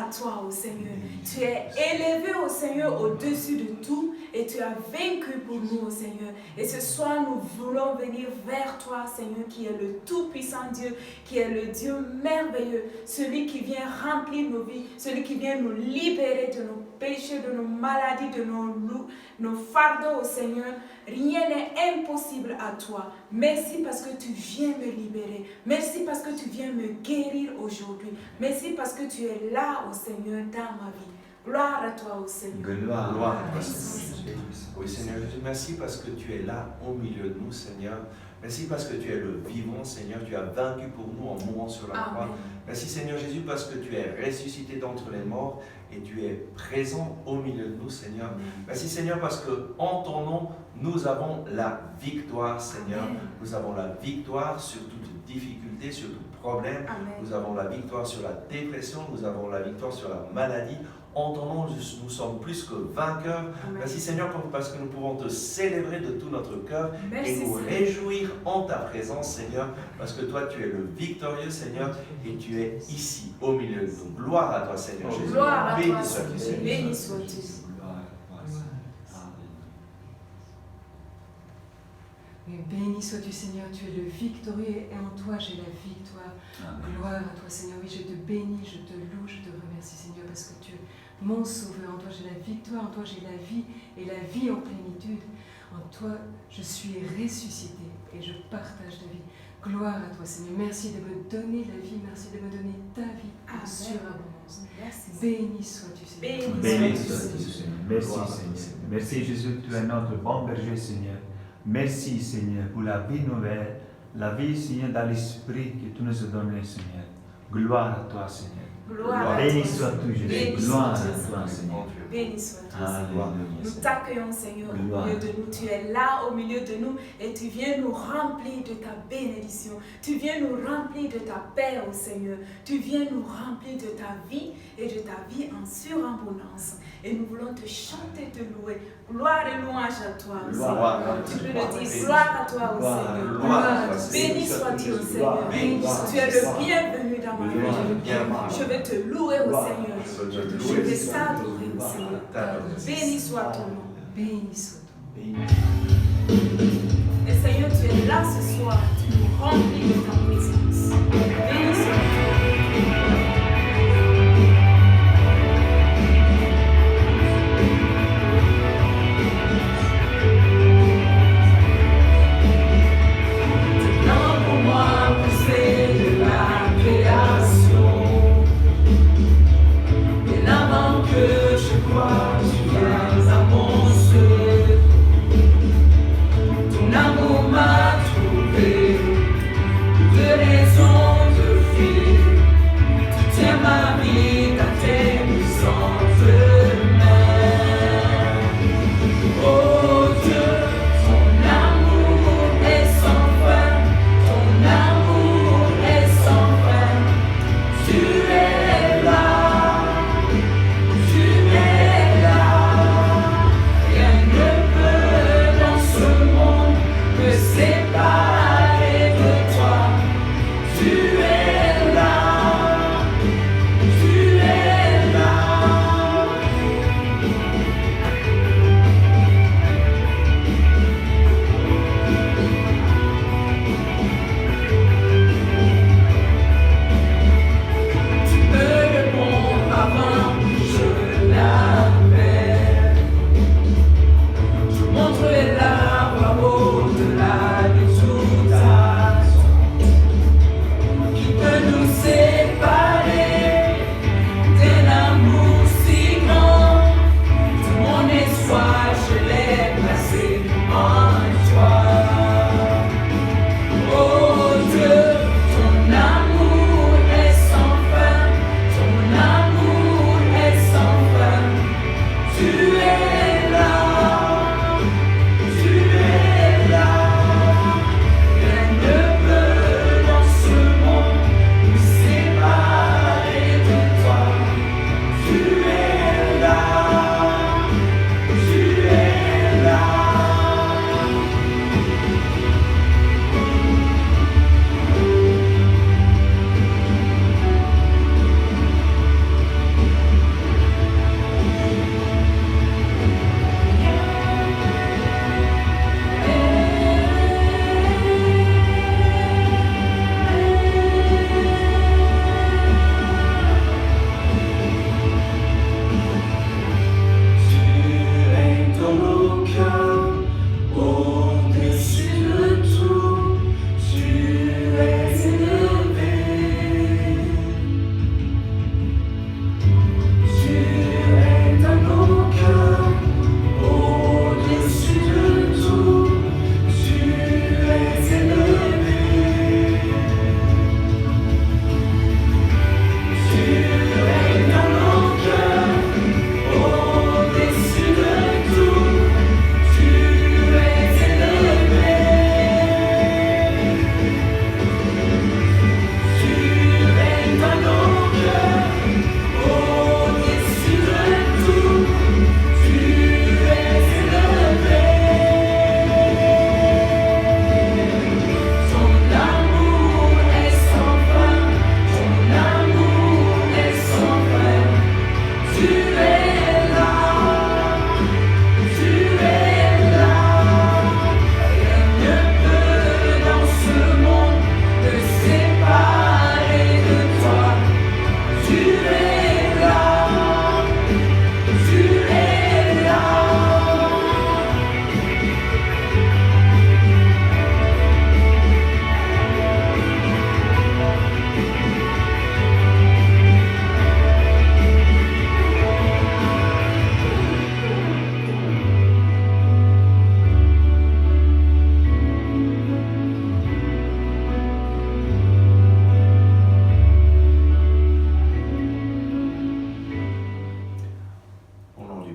toi, ô Seigneur. Tu es élevé, ô Seigneur, au-dessus de tout et tu as vaincu pour nous, ô Seigneur. Et ce soir, nous voulons venir vers toi, Seigneur, qui est le tout-puissant Dieu, qui est le Dieu merveilleux, celui qui vient remplir nos vies, celui qui vient nous libérer de nos péchés, de nos maladies, de nos fardeaux, ô Seigneur. Rien n'est impossible à toi. Merci parce que tu viens me libérer. Merci parce que tu viens me guérir aujourd'hui. Merci parce que tu es là, ô Seigneur, dans ma vie. Gloire à toi, ô Seigneur. Gloire à toi, Seigneur. Oui, Seigneur Jésus, merci parce que tu es là au milieu de nous, Seigneur. Merci parce que tu es le vivant, Seigneur. Tu as vaincu pour nous en mourant sur la croix. Merci, Seigneur Jésus, parce que tu es ressuscité d'entre les morts et tu es présent au milieu de nous, Seigneur. Merci, Seigneur, parce qu'en ton nom, nous avons la victoire, Seigneur. Nous avons la victoire sur toute difficulté, sur tout problème. Nous avons la victoire sur la dépression. Nous avons la victoire sur la maladie. En ton nom, nous sommes plus que vainqueurs. Merci Seigneur parce que nous pouvons te célébrer de tout notre cœur et nous réjouir en ta présence, Seigneur, parce que toi tu es le victorieux, Seigneur, et tu es ici au milieu de nous. Gloire à toi, Seigneur Jésus. Gloire à toi, sois-tu, Seigneur. Béni sois-tu. Béni sois-tu, Seigneur, tu es le victorieux et en toi j'ai la victoire. Gloire à toi, Seigneur. Oui, je te bénis, je te loue, je te remercie, Seigneur, parce que tu es mon sauveur. En toi j'ai la victoire, en toi j'ai la vie et la vie en plénitude. En toi je suis ressuscité et je partage ta vie. Gloire à toi, Seigneur. Merci de me donner la vie, merci de me donner ta vie en surabondance. Béni sois-tu, Seigneur. Béni sois-tu, Seigneur. Merci, Seigneur. Merci, Jésus, tu es notre bon berger, Seigneur. Merci, Seigneur, pour la vie nouvelle, la vie, Seigneur, dans l'esprit que tu nous as donné, Seigneur. Gloire à toi, Seigneur. Béni sois-tu, Jésus. Gloire à toi, Seigneur. Béni sois-tu, Seigneur. Nous t'accueillons, Seigneur, au milieu de nous. Tu es là au milieu de nous et tu viens nous remplir de ta bénédiction. Tu viens nous remplir de ta paix, ô Seigneur. Tu viens nous remplir de ta vie et de ta vie en surabondance. Et nous voulons te chanter, te louer. Gloire et louange à toi, ô Seigneur. Tu peux le dire, gloire à toi, ô Seigneur. Béni sois-tu, ô Seigneur. Tu es le bienvenu dans ma vie. Je vais te louer, ô Seigneur. Je vais t'adorer, ô Seigneur. Béni soit ton nom. Béni soit ton nom. Et Seigneur, tu es là ce soir. Tu nous remplis de ta présence. Béni soit ton nom. Ton amour m'a trouvé.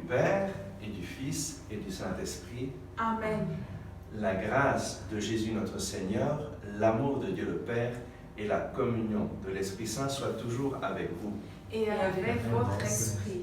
Père et du Fils et du Saint-Esprit. Amen. La grâce de Jésus notre Seigneur, l'amour de Dieu le Père et la communion de l'Esprit Saint soient toujours avec vous. Et avec votre esprit.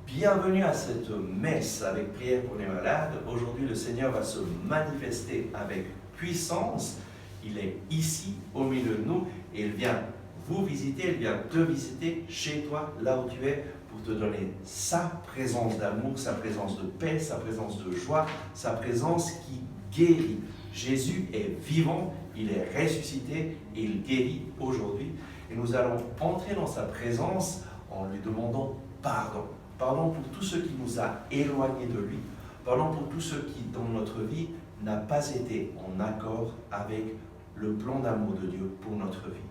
Bienvenue à cette messe avec prière pour les malades. Aujourd'hui, le Seigneur va se manifester avec puissance. Il est ici, au milieu de nous, et il vient vous visiter, il vient te visiter chez toi, là où tu es, pour te donner sa présence d'amour, sa présence de paix, sa présence de joie, sa présence qui guérit. Jésus est vivant, il est ressuscité et il guérit aujourd'hui. Et nous allons entrer dans sa présence en lui demandant pardon. Pardon pour tout ce qui nous a éloignés de lui. Pardon pour tout ce qui, dans notre vie, n'a pas été en accord avec le plan d'amour de Dieu pour notre vie.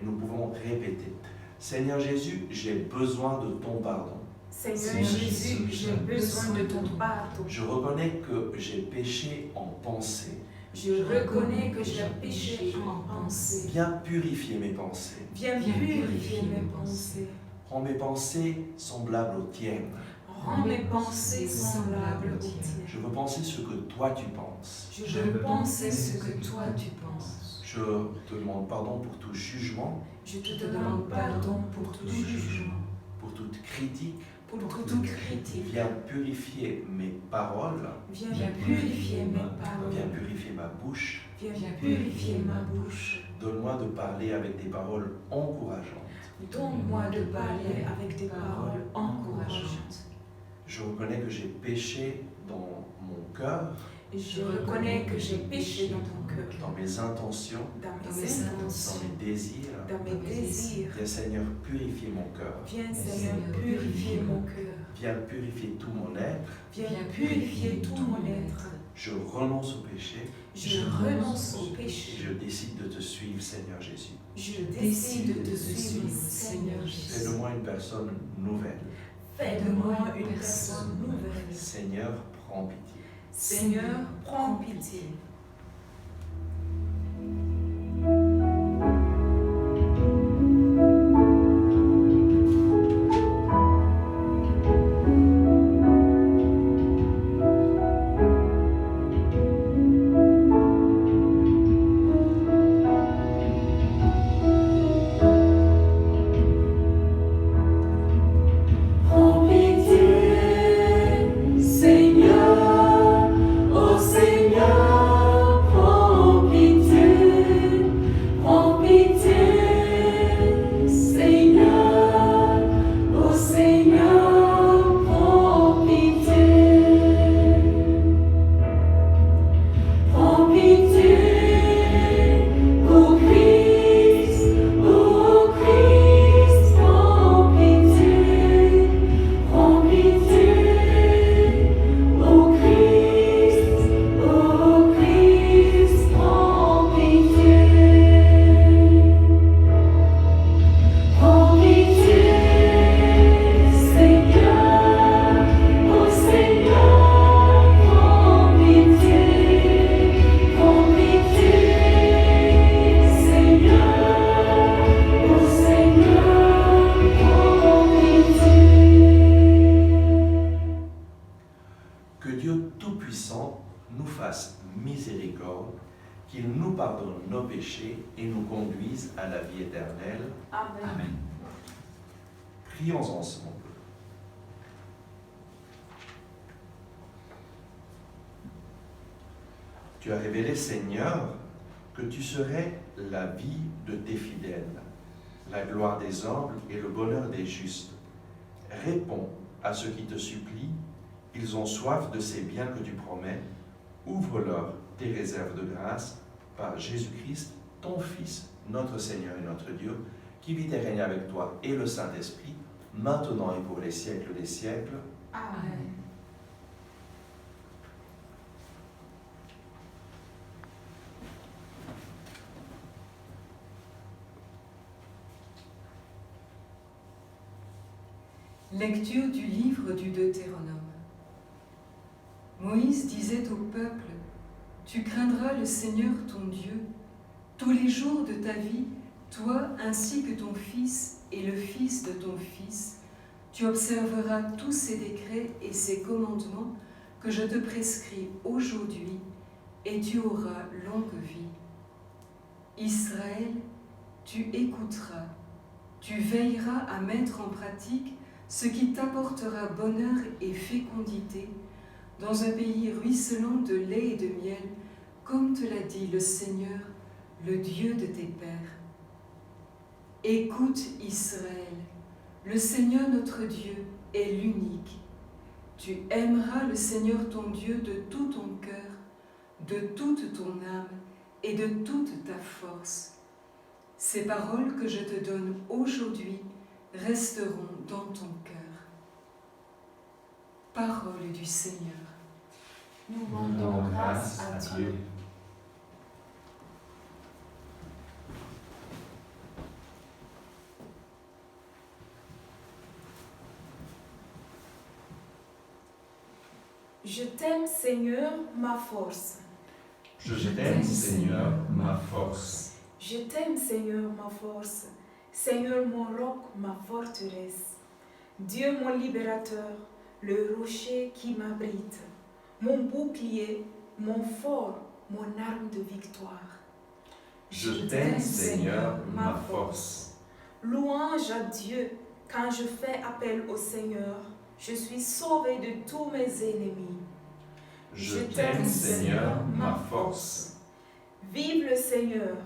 Et nous pouvons répéter, Seigneur Jésus, j'ai besoin de ton pardon. Seigneur Jésus, j'ai besoin de ton pardon. Je reconnais que j'ai péché en pensée. Je reconnais que j'ai péché en pensée. Viens purifier mes pensées. Viens purifier mes pensées. Rends mes pensées semblables aux tiennes. Rends mes pensées semblables aux tiennes. Je veux penser ce que toi tu penses. Je veux penser ce que toi tu penses. Je te demande pardon pour tout jugement, Je te demande pardon pour tout jugement, pour toute critique. pour toute critique. Viens purifier mes paroles. Viens purifier mes paroles. Viens purifier ma bouche. Viens purifier ma bouche. Donne-moi de parler avec des paroles encourageantes. Donne-moi de parler avec des paroles encourageantes. Je reconnais que j'ai péché dans mon cœur, Je reconnais que j'ai péché dans ton cœur, dans mes intentions, dans Dans mes mes dans intentions, mes désirs. dans mes désirs. Viens Seigneur purifier mon cœur. Viens Seigneur purifier mon cœur. Viens purifier tout mon être. Viens purifier tout mon être. Je renonce au péché. Je renonce au Et péché. je décide de te suivre, Seigneur Jésus. Je décide de te suivre, Seigneur Jésus. Fais de moi une personne nouvelle. Fais de moi une personne nouvelle. Seigneur, prends pitié. Seigneur, prends pitié. Prends pitié, Seigneur, ô Seigneur, prends pitié, Seigneur, ô Seigneur, prends pitié. Prends pitié, ô Christ, prends pitié. Prends pitié, ô Christ, prends pitié. Prends pitié, Seigneur, ô Seigneur, prends pitié. Prends pitié, Seigneur, ô Seigneur, prends pitié. Que Dieu Tout-Puissant nous fasse miséricorde, qu'il nous pardonne nos péchés et nous conduise à la vie éternelle. Amen. Prions ensemble. Tu as révélé, Seigneur, que tu serais la vie de tes fidèles, la gloire des humbles et le bonheur des justes. Réponds à ceux qui te supplient, ils ont soif de ces biens que tu promets. Ouvre-leur tes réserves de grâce par Jésus-Christ, ton Fils, notre Seigneur et notre Dieu, qui vit et règne avec toi et le Saint-Esprit, maintenant et pour les siècles des siècles. Amen. Lecture du livre du Deutéronome. Moïse disait au peuple, « Tu craindras le Seigneur ton Dieu tous les jours de ta vie, toi ainsi que ton fils et le fils de ton fils, Tu observeras tous ces décrets et ces commandements que je te prescris aujourd'hui, et tu auras longue vie. Israël, tu écouteras, tu veilleras à mettre en pratique ce qui t'apportera bonheur et fécondité dans un pays ruisselant de lait et de miel, comme te l'a dit le Seigneur, le Dieu de tes pères. Écoute Israël, le Seigneur notre Dieu est l'unique. Tu aimeras le Seigneur ton Dieu de tout ton cœur, de toute ton âme et de toute ta force. Ces paroles que je te donne aujourd'hui resteront dans ton cœur. Parole du Seigneur. Nous rendons grâce à Dieu. Je t'aime, Seigneur, ma force. Je t'aime, Seigneur, ma force. Je t'aime, Seigneur, ma force. Seigneur, mon roc, ma forteresse. Dieu, mon libérateur, le rocher qui m'abrite. Mon bouclier, mon fort, mon arme de victoire. Je t'aime, Seigneur, ma force. Louange à Dieu, quand je fais appel au Seigneur. Je suis sauvé de tous mes ennemis. Je t'aime, Seigneur, ma force. Vive le Seigneur.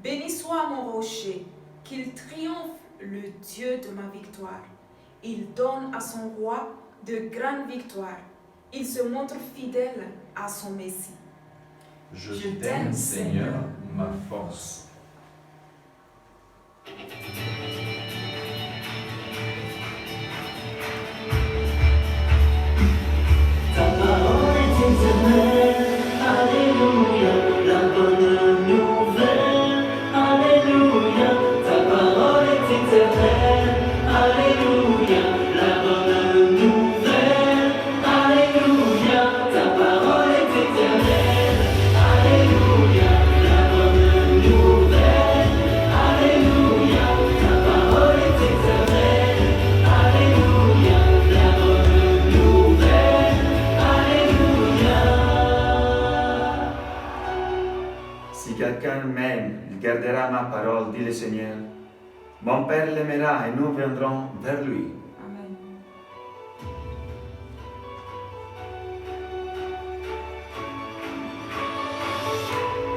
Béni soit mon rocher, qu'il triomphe le Dieu de ma victoire. Il donne à son roi de grandes victoires. Il se montre fidèle à son Messie. Je t'aime, Seigneur, ma force. Ta parole est éternelle, alléluia, la bonne nouvelle, alléluia. Ta parole est éternelle, alléluia, la bonne nouvelle, alléluia. Ta parole est éternelle, alléluia, la bonne nouvelle, alléluia. Ta parole est éternelle, alléluia, la bonne nouvelle, alléluia. Si quelqu'un m'aime, il gardera ma parole, dit le Seigneur. Mon Père l'aimera et nous viendrons vers lui. Amen.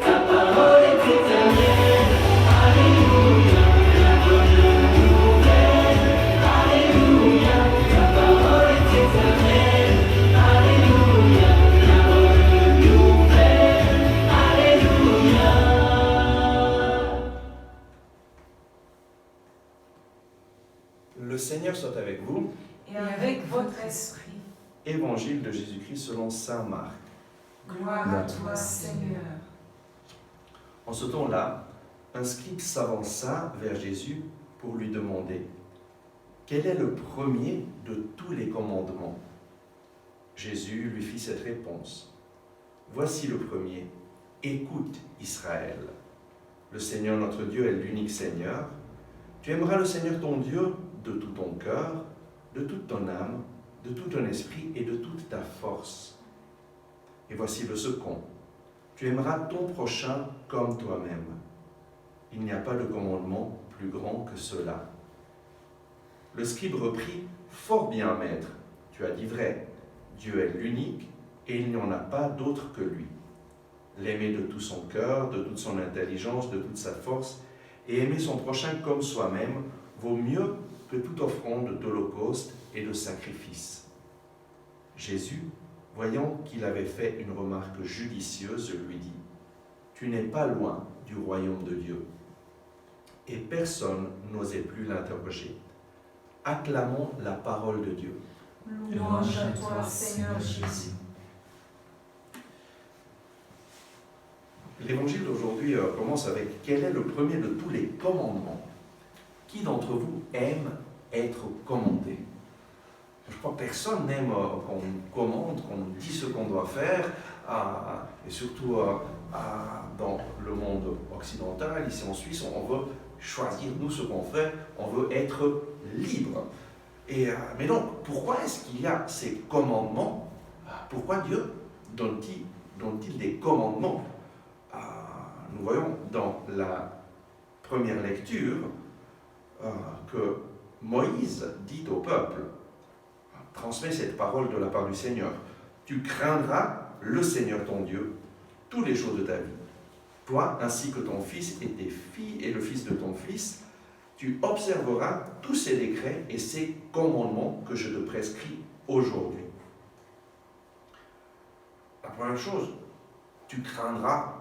Ta parole est éternelle, alléluia, la bonne nouvelle, alléluia. Ta parole est éternelle, alléluia, la bonne nouvelle, alléluia. Le Seigneur soit avec vous. Et avec votre esprit. Évangile de Jésus-Christ selon saint Marc. Gloire à toi, Seigneur. En ce temps-là, un scribe s'avança vers Jésus pour lui demander « Quel est le premier de tous les commandements ?» Jésus lui fit cette réponse. « Voici le premier. Écoute, Israël. Le Seigneur notre Dieu est l'unique Seigneur. Tu aimeras le Seigneur ton Dieu de tout ton cœur, de toute ton âme, de tout ton esprit et de toute ta force. Et voici le second. Tu aimeras ton prochain comme toi-même. Il n'y a pas de commandement plus grand que cela. » Le scribe reprit, « Fort bien, maître, tu as dit vrai. Dieu est l'unique et il n'y en a pas d'autre que lui. L'aimer de tout son cœur, de toute son intelligence, de toute sa force, et aimer son prochain comme soi-même vaut mieux que toute offrande d'holocauste et de sacrifice. » Jésus, voyant qu'il avait fait une remarque judicieuse, lui dit « Tu n'es pas loin du royaume de Dieu. » Et personne n'osait plus l'interroger. Acclamons la parole de Dieu. Louange à toi, Seigneur Jésus. L'évangile d'aujourd'hui commence avec « Quel est le premier de tous les commandements ?» Qui d'entre vous aime être commandé? Je crois que personne n'aime qu'on commande, qu'on nous dise ce qu'on doit faire, et surtout dans le monde occidental, ici en Suisse, on veut choisir nous ce qu'on fait, on veut être libre. Mais donc, pourquoi est-ce qu'il y a ces commandements? Pourquoi Dieu donne-t-il des commandements? Nous voyons dans la première lecture que Moïse dit au peuple, transmet cette parole de la part du Seigneur. Tu craindras le Seigneur ton Dieu tous les jours de ta vie. Toi, ainsi que ton fils et tes filles et le fils de ton fils, tu observeras tous ces décrets et ces commandements que je te prescris aujourd'hui. La première chose, tu craindras.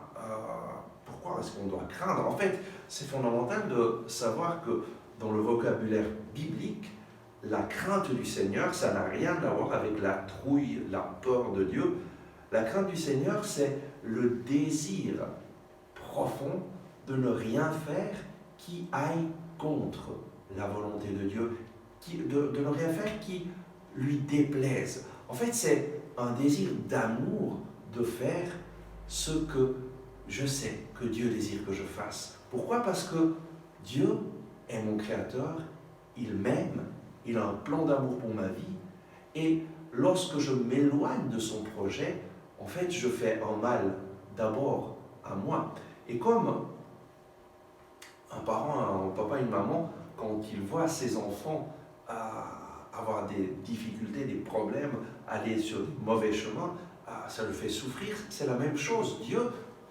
Pourquoi est-ce qu'on doit craindre? En fait, c'est fondamental de savoir que dans le vocabulaire biblique, la crainte du Seigneur, ça n'a rien à voir avec la trouille, la peur de Dieu. La crainte du Seigneur, c'est le désir profond de ne rien faire qui aille contre la volonté de Dieu, de ne rien faire qui lui déplaise. En fait, c'est un désir d'amour de faire ce que je sais que Dieu désire que je fasse. Pourquoi? Parce que Dieu est mon Créateur, il m'aime, il a un plan d'amour pour ma vie, et lorsque je m'éloigne de son projet, en fait, je fais un mal d'abord à moi. Et comme un parent, un papa, une maman, quand il voit ses enfants avoir des difficultés, des problèmes, aller sur des mauvais chemins, ça le fait souffrir. C'est la même chose. Dieu,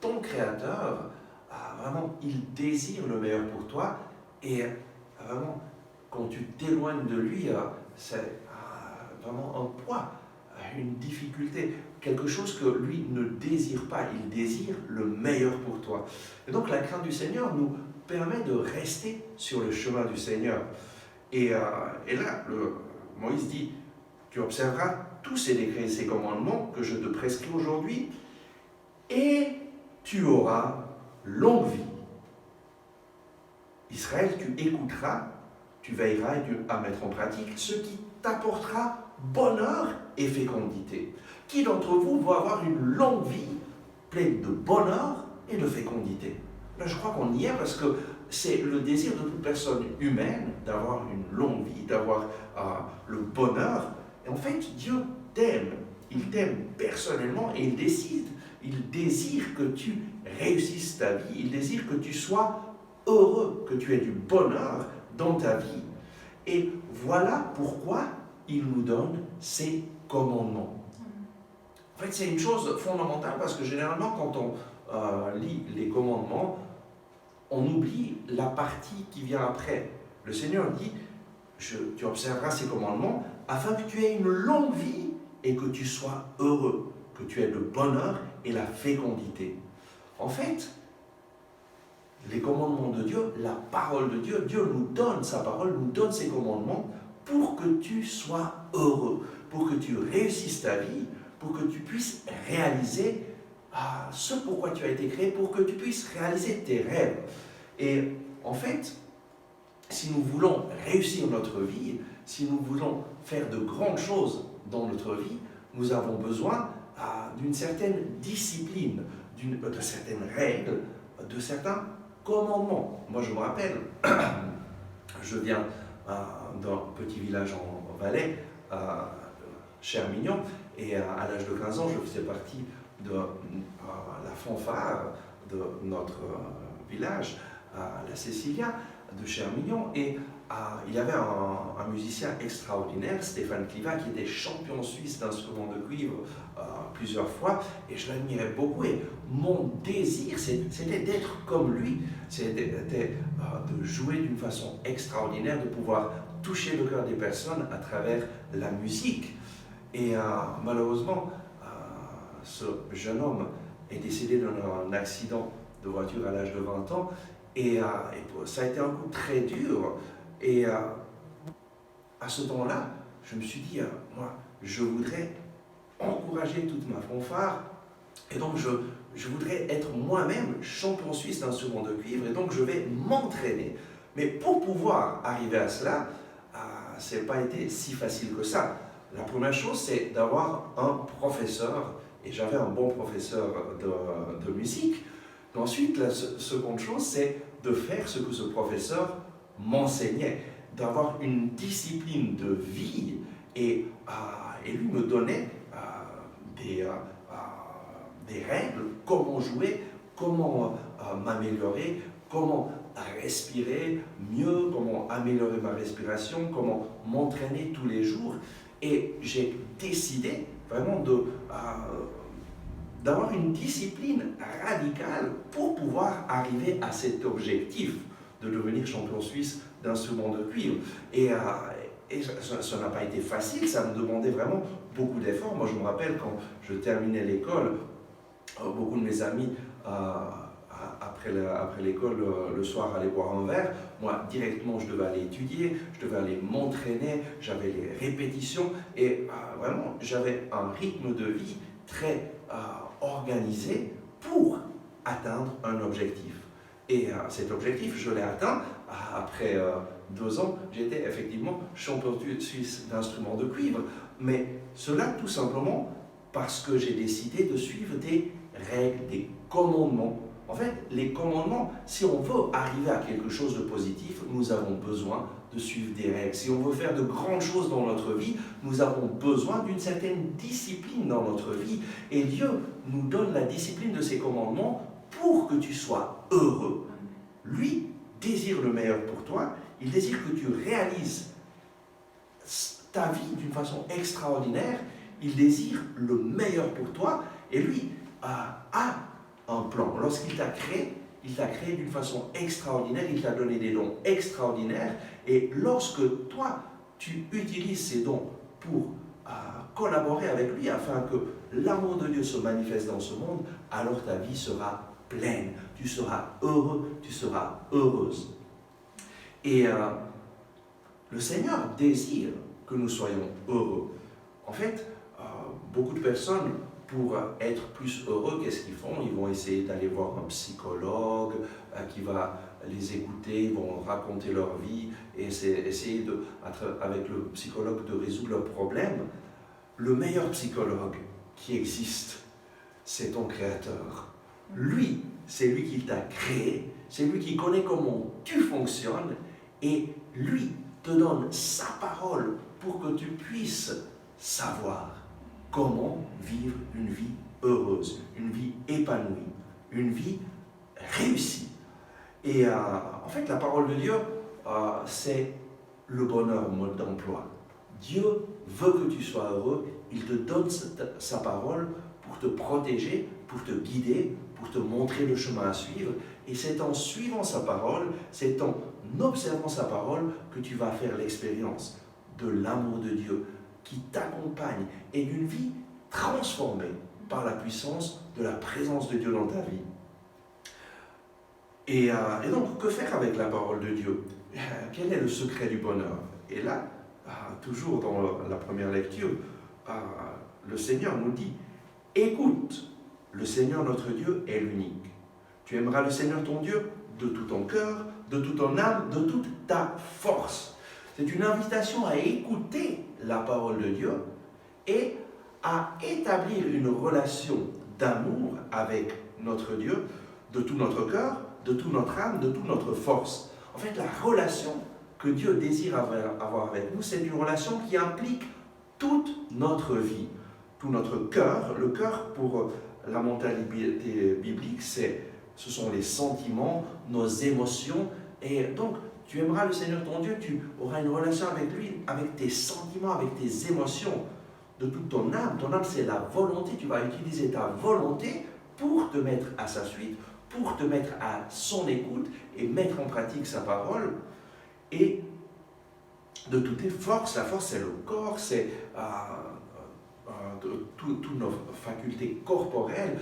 ton Créateur, vraiment, il désire le meilleur pour toi. Et vraiment, quand tu t'éloignes de lui, c'est vraiment un poids, une difficulté, quelque chose que lui ne désire pas. Il désire le meilleur pour toi. Et donc, la crainte du Seigneur nous permet de rester sur le chemin du Seigneur. Et là, Moïse dit, tu observeras tous ces décrets et ces commandements que je te prescris aujourd'hui, et tu auras longue vie. Israël, tu écouteras, tu veilleras à mettre en pratique ce qui t'apportera bonheur et fécondité. Qui d'entre vous va avoir une longue vie pleine de bonheur et de fécondité? Là, je crois qu'on y est parce que c'est le désir de toute personne humaine d'avoir une longue vie, d'avoir le bonheur. Et en fait, Dieu t'aime. Il t'aime personnellement et il désire que tu réussisses ta vie. Il désire que tu sois heureux, que tu aies du bonheur dans ta vie. Et voilà pourquoi il nous donne ces commandements. En fait, c'est une chose fondamentale parce que généralement, quand on lit les commandements, on oublie la partie qui vient après. Le Seigneur dit, tu observeras ces commandements afin que tu aies une longue vie et que tu sois heureux, que tu aies le bonheur et la fécondité. En fait, les commandements de Dieu, la parole de Dieu, Dieu nous donne sa parole, nous donne ses commandements pour que tu sois heureux, pour que tu réussisses ta vie, pour que tu puisses réaliser ce pourquoi tu as été créé, pour que tu puisses réaliser tes rêves. Et en fait, si nous voulons réussir notre vie, si nous voulons faire de grandes choses dans notre vie, nous avons besoin d'une certaine discipline, de certaines règles, de certains commandements. Moi, je me rappelle, je viens d'un petit village en Valais, Chermignon, et à l'âge de 15 ans, je faisais partie de la fanfare de notre village, la Cécilia de Chermignon, et il y avait un musicien extraordinaire, Stéphane Cliva, qui était champion suisse d'instruments de cuivre plusieurs fois, et je l'admirais beaucoup, et mon désir, c'était d'être comme lui, c'était de jouer d'une façon extraordinaire, de pouvoir toucher le cœur des personnes à travers la musique. Et malheureusement, ce jeune homme est décédé d'un accident de voiture à l'âge de 20 ans, et ça a été un coup très dur. Et à ce temps-là, je me suis dit, moi, je voudrais encourager toute ma fanfare, et donc je voudrais être moi-même champion suisse d'instruments de cuivre, et donc je vais m'entraîner. Mais pour pouvoir arriver à cela, ça n'a pas été si facile que ça. La première chose, c'est d'avoir un professeur, et j'avais un bon professeur de musique. Mais ensuite, la seconde chose, c'est de faire ce que ce professeur m'enseignait, d'avoir une discipline de vie et lui me donnait des règles, comment jouer, comment m'améliorer, comment respirer mieux, comment améliorer ma respiration, comment m'entraîner tous les jours. Et j'ai décidé vraiment d'avoir une discipline radicale pour pouvoir arriver à cet objectif de devenir champion suisse d'instruments de cuivre. Et ça n'a pas été facile, ça me demandait vraiment beaucoup d'efforts. Moi, je me rappelle quand je terminais l'école, beaucoup de mes amis, après l'école, le soir, allaient boire un verre. Moi, directement, je devais aller étudier, je devais aller m'entraîner, j'avais les répétitions et vraiment, j'avais un rythme de vie très organisé pour atteindre un objectif. Et cet objectif, je l'ai atteint. Après 2 ans, j'étais effectivement champion suisse d'instruments de cuivre. Mais cela tout simplement parce que j'ai décidé de suivre des règles, des commandements. En fait, les commandements, si on veut arriver à quelque chose de positif, nous avons besoin de suivre des règles. Si on veut faire de grandes choses dans notre vie, nous avons besoin d'une certaine discipline dans notre vie. Et Dieu nous donne la discipline de ses commandements pour que tu sois heureux. Lui désire le meilleur pour toi. Il désire que tu réalises ta vie d'une façon extraordinaire. Il désire le meilleur pour toi. Et lui a un plan. Lorsqu'il t'a créé d'une façon extraordinaire. Il t'a donné des dons extraordinaires. Et lorsque toi, tu utilises ces dons pour collaborer avec lui afin que l'amour de Dieu se manifeste dans ce monde, alors ta vie sera pleine. Tu seras heureux, tu seras heureuse. Et le Seigneur désire que nous soyons heureux. En fait, beaucoup de personnes, pour être plus heureux, qu'est-ce qu'ils font? Ils vont essayer d'aller voir un psychologue qui va les écouter, ils vont raconter leur vie et essayer avec le psychologue de résoudre leurs problèmes. Le meilleur psychologue qui existe, c'est ton Créateur. Lui, c'est lui qui t'a créé, c'est lui qui connaît comment tu fonctionnes et lui te donne sa parole pour que tu puisses savoir comment vivre une vie heureuse, une vie épanouie, une vie réussie. Et en fait, la parole de Dieu, c'est le bonheur, mode d'emploi. Dieu veut que tu sois heureux, il te donne sa parole pour te protéger, pour te guider, pour te montrer le chemin à suivre. Et c'est en suivant sa parole, c'est en observant sa parole que tu vas faire l'expérience de l'amour de Dieu qui t'accompagne et d'une vie transformée par la puissance de la présence de Dieu dans ta vie. Et donc, que faire avec la parole de Dieu? Quel est le secret du bonheur? Et là, toujours dans la première lecture, le Seigneur nous dit « Écoute, le Seigneur notre Dieu est l'unique. Tu aimeras le Seigneur ton Dieu de tout ton cœur, de toute ton âme, de toute ta force. » C'est une invitation à écouter la parole de Dieu et à établir une relation d'amour avec notre Dieu de tout notre cœur, de toute notre âme, de toute notre force. En fait, la relation que Dieu désire avoir avec nous, c'est une relation qui implique toute notre vie, tout notre cœur. Le cœur, pour la mentalité biblique, ce sont les sentiments, nos émotions. Et donc, tu aimeras le Seigneur ton Dieu, tu auras une relation avec lui, avec tes sentiments, avec tes émotions, de toute ton âme. Ton âme, c'est la volonté. Tu vas utiliser ta volonté pour te mettre à sa suite, pour te mettre à son écoute et mettre en pratique sa parole. Et de toutes tes forces, la force, c'est le corps, c'est toutes nos facultés corporelles.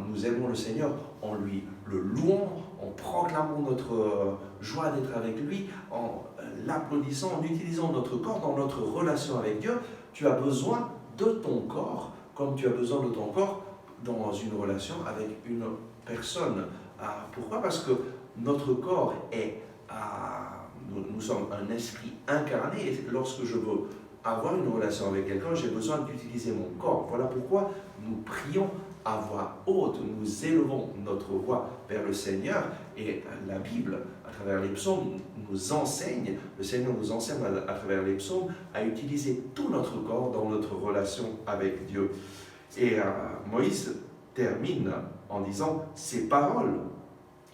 Nous aimons le Seigneur en lui le louant, en proclamant notre joie d'être avec lui, en l'applaudissant, en utilisant notre corps dans notre relation avec Dieu. Tu as besoin de ton corps comme tu as besoin de ton corps dans une relation avec une personne. Pourquoi? Parce que notre corps est... nous sommes un esprit incarné et lorsque je veux avoir une relation avec quelqu'un, j'ai besoin d'utiliser mon corps. Voilà pourquoi nous prions à voix haute, nous élevons notre voix vers le Seigneur. Et la Bible, à travers les psaumes, nous enseigne, le Seigneur nous enseigne à travers les psaumes à utiliser tout notre corps dans notre relation avec Dieu. Et Moïse termine en disant « Ces paroles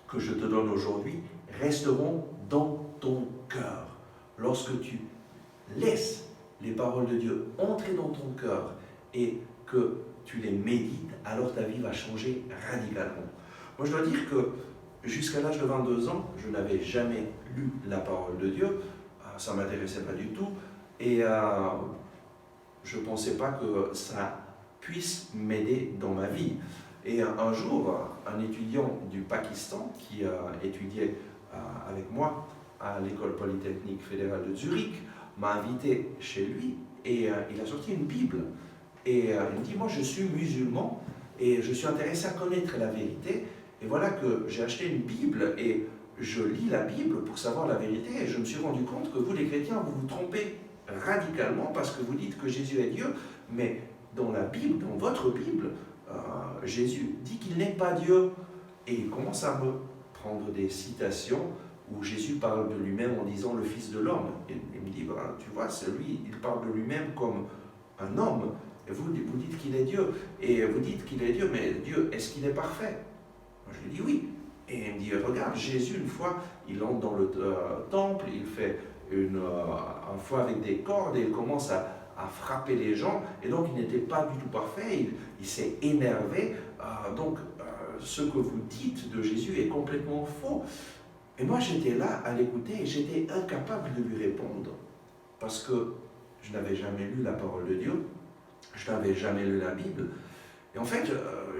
que je te donne aujourd'hui resteront dans ton cœur. » Lorsque tu laisses les paroles de Dieu entrer dans ton cœur et que tu les médites, alors ta vie va changer radicalement. Moi, je dois dire que jusqu'à l'âge de 22 ans, je n'avais jamais lu la parole de Dieu. Ça ne m'intéressait pas du tout. Et je ne pensais pas que ça puisse m'aider dans ma vie. Et un jour, un étudiant du Pakistan qui étudiait avec moi à l'école polytechnique fédérale de Zurich m'a invité chez lui et il a sorti une Bible. Et il me dit, moi je suis musulman et je suis intéressé à connaître la vérité. Et voilà que j'ai acheté une Bible et je lis la Bible pour savoir la vérité. Et je me suis rendu compte que vous les chrétiens, vous vous trompez radicalement parce que vous dites que Jésus est Dieu. Mais dans la Bible, dans votre Bible, Jésus dit qu'il n'est pas Dieu. Et il commence à me prendre des citations où Jésus parle de lui-même en disant le Fils de l'homme. Et il me dit, ben, tu vois, c'est lui, il parle de lui-même comme un homme. Et vous dites qu'il est Dieu. Et vous dites qu'il est Dieu, mais Dieu, est-ce qu'il est parfait? Moi, je lui dis oui. Et il me dit, regarde, Jésus, une fois, il entre dans le temple, il fait un feu avec des cordes et il commence à frapper les gens. Et donc, il n'était pas du tout parfait. Il s'est énervé. Donc, ce que vous dites de Jésus est complètement faux. Et moi, j'étais là à l'écouter et j'étais incapable de lui répondre. Parce que je n'avais jamais lu la parole de Dieu. Je n'avais jamais lu la Bible. Et en fait,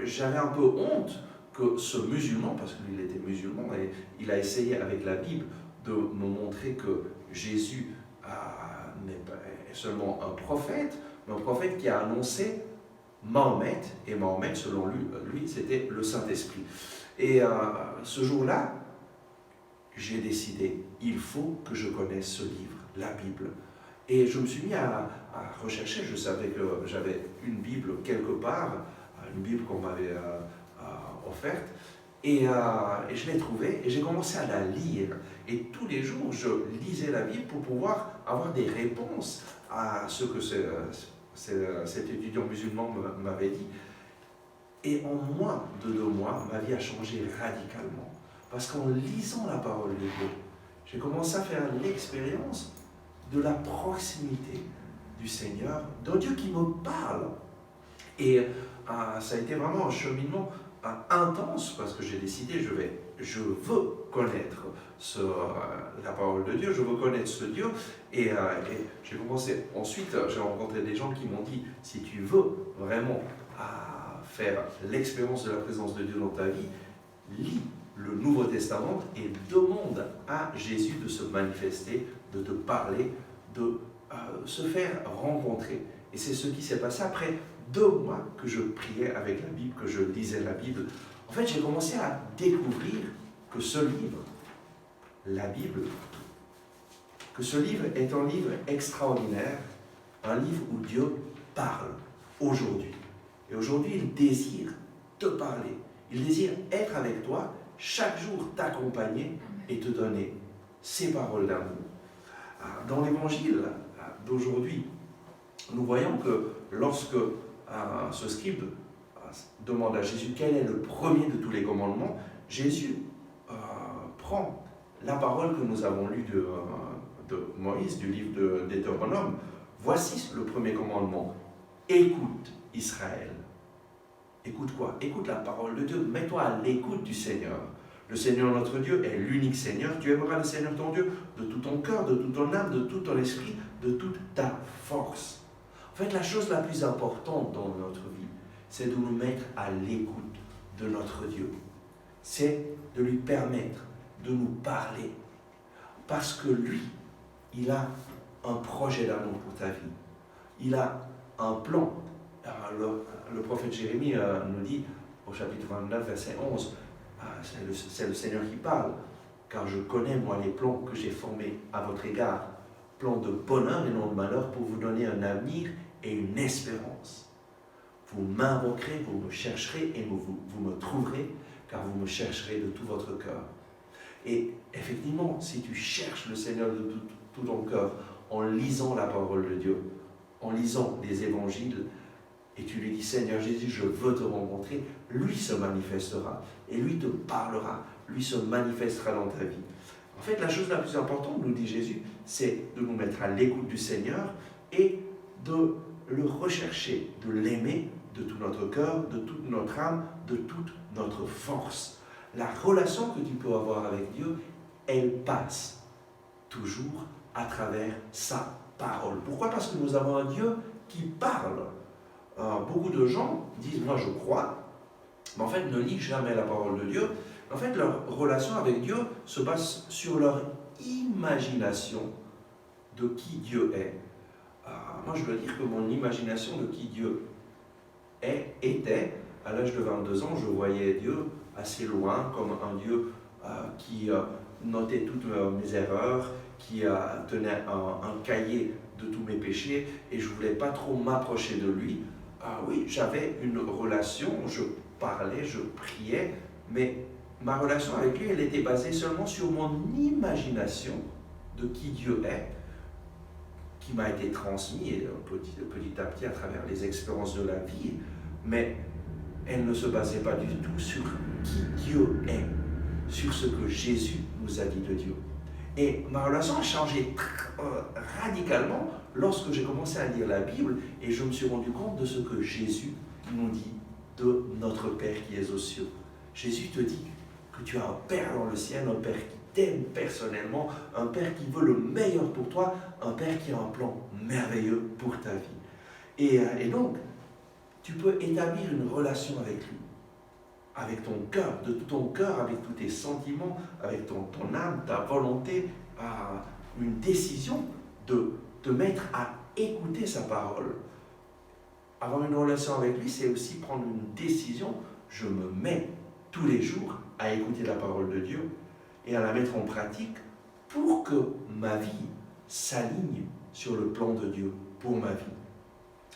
j'avais un peu honte que ce musulman, parce qu'il était musulman, et il a essayé avec la Bible de me montrer que Jésus n'est pas seulement un prophète, mais un prophète qui a annoncé Mahomet, et Mahomet, selon lui c'était le Saint-Esprit. Et ce jour-là, j'ai décidé, il faut que je connaisse ce livre, la Bible. Et je me suis mis à rechercher, je savais que j'avais une Bible quelque part, une Bible qu'on m'avait offerte, et je l'ai trouvée, et j'ai commencé à la lire. Et tous les jours, je lisais la Bible pour pouvoir avoir des réponses à ce que cet étudiant musulman m'avait dit. Et en moins de 2 mois, ma vie a changé radicalement. Parce qu'en lisant la parole de Dieu, j'ai commencé à faire l'expérience de la proximité du Seigneur, d'un Dieu qui me parle. Et ça a été vraiment un cheminement intense parce que j'ai décidé, je veux connaître la parole de Dieu, je veux connaître ce Dieu. Et j'ai commencé, ensuite j'ai rencontré des gens qui m'ont dit, si tu veux vraiment faire l'expérience de la présence de Dieu dans ta vie, lis le Nouveau Testament et demande à Jésus de se manifester, de te parler, de se faire rencontrer. Et c'est ce qui s'est passé après 2 mois que je priais avec la Bible, que je lisais la Bible. En fait, j'ai commencé à découvrir que ce livre, la Bible, que ce livre est un livre extraordinaire, un livre où Dieu parle aujourd'hui. Et aujourd'hui, il désire te parler. Il désire être avec toi, chaque jour t'accompagner et te donner ses paroles d'amour. Dans l'évangile d'aujourd'hui, nous voyons que lorsque ce scribe demande à Jésus quel est le premier de tous les commandements, Jésus prend la parole que nous avons lue de Moïse, du livre de Deutéronome. Voici le premier commandement. Écoute Israël. Écoute quoi? Écoute la parole de Dieu. Mets-toi à l'écoute du Seigneur. Le Seigneur notre Dieu est l'unique Seigneur. Tu aimeras le Seigneur ton Dieu de tout ton cœur, de toute ton âme, de tout ton esprit, de toute ta force. En fait, la chose la plus importante dans notre vie, c'est de nous mettre à l'écoute de notre Dieu. C'est de lui permettre de nous parler. Parce que lui, il a un projet d'amour pour ta vie. Il a un plan. Le prophète Jérémie nous dit au chapitre 29, verset 11, c'est le Seigneur qui parle, car je connais moi les plans que j'ai formés à votre égard, plan de bonheur et non de malheur pour vous donner un avenir et une espérance. Vous m'invoquerez, vous me chercherez et vous me trouverez, car vous me chercherez de tout votre cœur. Et effectivement, si tu cherches le Seigneur de tout ton cœur, en lisant la parole de Dieu, en lisant les évangiles, et tu lui dis, Seigneur Jésus, je veux te rencontrer, lui se manifestera, et lui te parlera, lui se manifestera dans ta vie. En fait, la chose la plus importante, nous dit Jésus, c'est de nous mettre à l'écoute du Seigneur et de le rechercher, de l'aimer de tout notre cœur, de toute notre âme, de toute notre force. La relation que tu peux avoir avec Dieu, elle passe toujours à travers sa parole. Pourquoi? Parce que nous avons un Dieu qui parle. Beaucoup de gens disent, moi je crois, mais en fait ne lisent jamais la parole de Dieu. En fait, leur relation avec Dieu se base sur leur imagination de qui Dieu est. Moi, je dois dire que mon imagination de qui Dieu était, à l'âge de 22 ans, je voyais Dieu assez loin, comme un Dieu qui notait toutes mes erreurs, qui tenait un cahier de tous mes péchés, et je ne voulais pas trop m'approcher de lui. Oui, j'avais une relation, je parlais, je priais, mais ma relation avec lui, elle était basée seulement sur mon imagination de qui Dieu est, qui m'a été transmis petit à petit à travers les expériences de la vie, mais elle ne se basait pas du tout sur qui Dieu est, sur ce que Jésus nous a dit de Dieu. Et ma relation a changé radicalement lorsque j'ai commencé à lire la Bible et je me suis rendu compte de ce que Jésus nous dit de notre Père qui est aux cieux. Jésus te dit que tu as un Père dans le ciel, un Père qui t'aime personnellement, un Père qui veut le meilleur pour toi, un Père qui a un plan merveilleux pour ta vie. Et donc, tu peux établir une relation avec lui, avec ton cœur, de tout ton cœur, avec tous tes sentiments, avec ton âme, ta volonté, une décision de te mettre à écouter sa parole. Avoir une relation avec lui, c'est aussi prendre une décision. Je me mets tous les jours à écouter la parole de Dieu et à la mettre en pratique pour que ma vie s'aligne sur le plan de Dieu pour ma vie.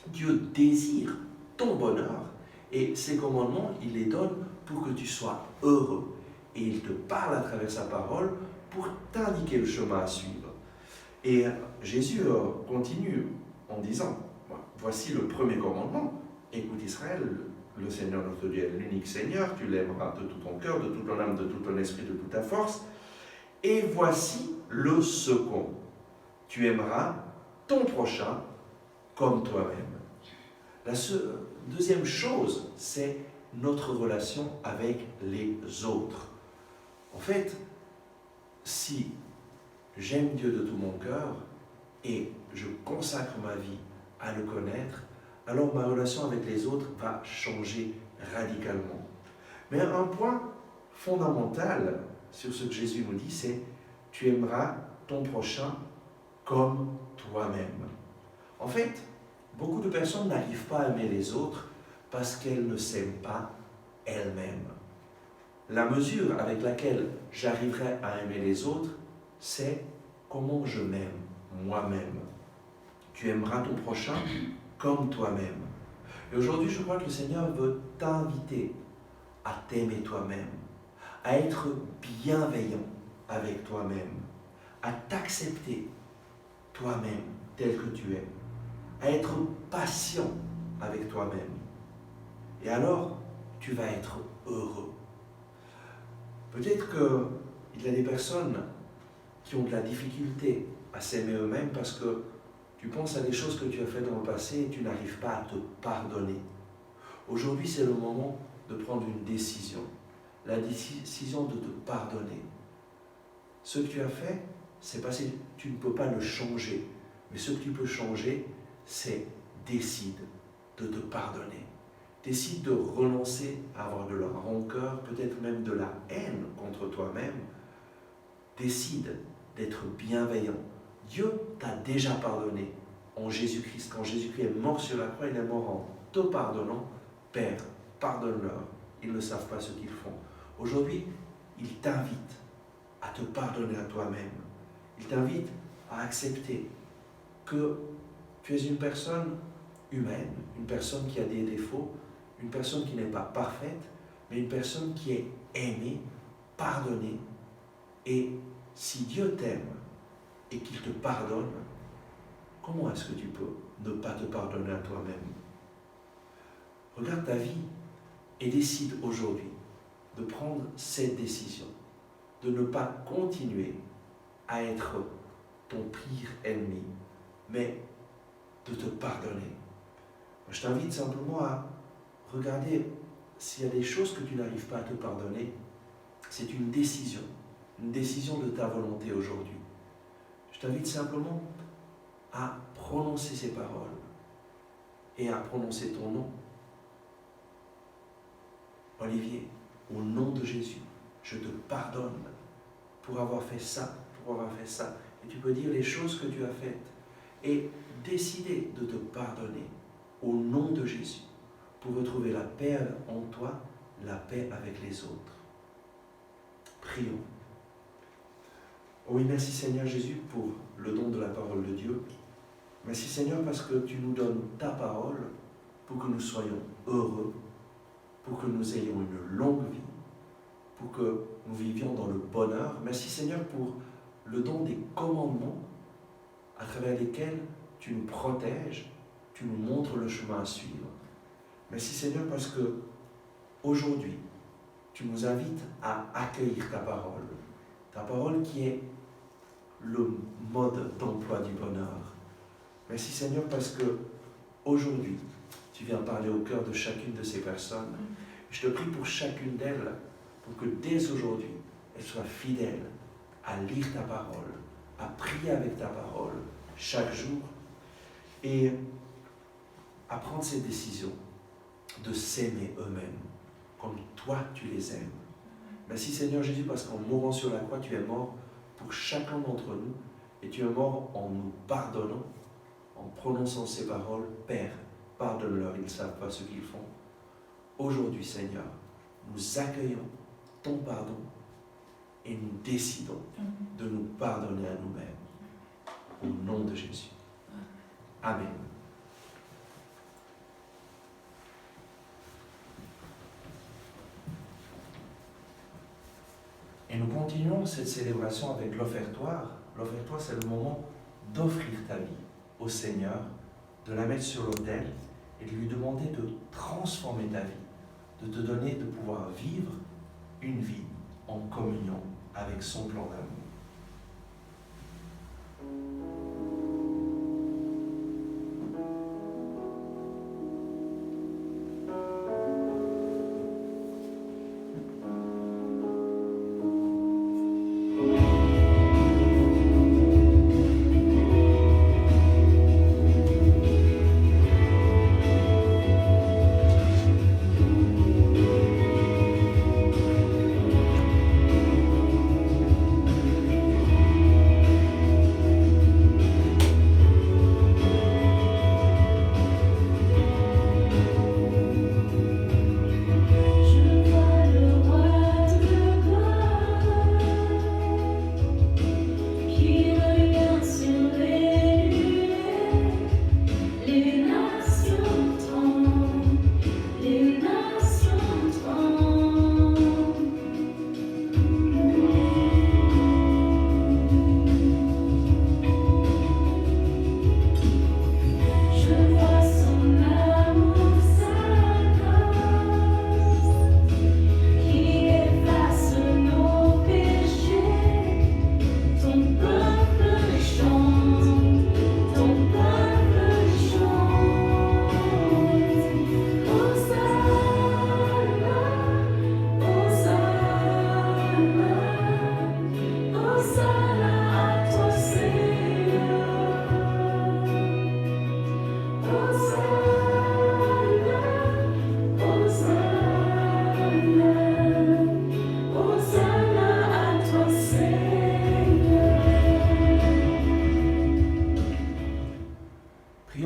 Dieu désire ton bonheur et ses commandements, il les donne pour que tu sois heureux. Et il te parle à travers sa parole pour t'indiquer le chemin à suivre. Et Jésus continue en disant, voici le premier commandement, écoute Israël, le Seigneur notre Dieu est l'unique Seigneur, tu l'aimeras de tout ton cœur, de toute ton âme, de tout ton esprit, de toute ta force. Et voici le second, tu aimeras ton prochain comme toi-même. La deuxième chose, c'est notre relation avec les autres. En fait, si j'aime Dieu de tout mon cœur et je consacre ma vie à le connaître, alors ma relation avec les autres va changer radicalement. Mais un point fondamental sur ce que Jésus nous dit, c'est « tu aimeras ton prochain comme toi-même ». En fait, beaucoup de personnes n'arrivent pas à aimer les autres parce qu'elles ne s'aiment pas elles-mêmes. La mesure avec laquelle j'arriverai à aimer les autres, c'est comment je m'aime moi-même. Tu aimeras ton prochain comme toi-même. Et aujourd'hui, je crois que le Seigneur veut t'inviter à t'aimer toi-même, à être bienveillant avec toi-même, à t'accepter toi-même tel que tu es, à être patient avec toi-même. Et alors, tu vas être heureux. Peut-être qu'il y a des personnes qui ont de la difficulté à s'aimer eux-mêmes parce que tu penses à des choses que tu as faites dans le passé et tu n'arrives pas à te pardonner. Aujourd'hui, c'est le moment de prendre une décision. La décision de te pardonner. Ce que tu as fait, c'est parce que tu ne peux pas le changer. Mais ce que tu peux changer, c'est décide de te pardonner. Décide de renoncer à avoir de la rancœur, peut-être même de la haine contre toi-même. Décide d'être bienveillant. Dieu t'a déjà pardonné en Jésus-Christ. Quand Jésus-Christ est mort sur la croix, il est mort en te pardonnant. Père, pardonne-leur, ils ne savent pas ce qu'ils font. Aujourd'hui, il t'invite à te pardonner à toi-même. Il t'invite à accepter que tu es une personne humaine, une personne qui a des défauts, une personne qui n'est pas parfaite, mais une personne qui est aimée, pardonnée. Et si Dieu t'aime et qu'il te pardonne, comment est-ce que tu peux ne pas te pardonner à toi-même? Regarde ta vie et décide aujourd'hui de prendre cette décision, de ne pas continuer à être ton pire ennemi, mais de te pardonner. Je t'invite simplement à regarder s'il y a des choses que tu n'arrives pas à te pardonner. C'est une décision de ta volonté aujourd'hui. Je t'invite simplement à prononcer ces paroles et à prononcer ton nom. Olivier, au nom de Jésus, je te pardonne pour avoir fait ça, pour avoir fait ça. Et tu peux dire les choses que tu as faites et décider de te pardonner au nom de Jésus pour retrouver la paix en toi, la paix avec les autres. Prions. Oh oui, merci Seigneur Jésus pour le don de la parole de Dieu. Merci Seigneur parce que tu nous donnes ta parole pour que nous soyons heureux, pour que nous ayons une longue vie, pour que nous vivions dans le bonheur. Merci Seigneur pour le don des commandements à travers lesquels tu nous protèges, tu nous montres le chemin à suivre. Merci Seigneur parce que aujourd'hui, tu nous invites à accueillir ta parole qui est le mode d'emploi du bonheur. Merci Seigneur parce que aujourd'hui, tu viens parler au cœur de chacune de ces personnes. Je te prie pour chacune d'elles, pour que dès aujourd'hui, elles soient fidèles à lire ta parole, à prier avec ta parole chaque jour et à prendre cette décision de s'aimer eux-mêmes comme toi tu les aimes. Merci Seigneur Jésus parce qu'en mourant sur la croix, tu es mort pour chacun d'entre nous et tu es mort en nous pardonnant, en prononçant ces paroles. Père, pardonne-leur, ils ne savent pas ce qu'ils font. Aujourd'hui Seigneur, nous accueillons ton pardon et nous décidons de nous pardonner à nous-mêmes. Au nom de Jésus. Amen. Et nous continuons cette célébration avec l'offertoire. L'offertoire, c'est le moment d'offrir ta vie au Seigneur, de la mettre sur l'autel et de lui demander de transformer ta vie, de te donner de pouvoir vivre une vie en communion avec son plan d'amour.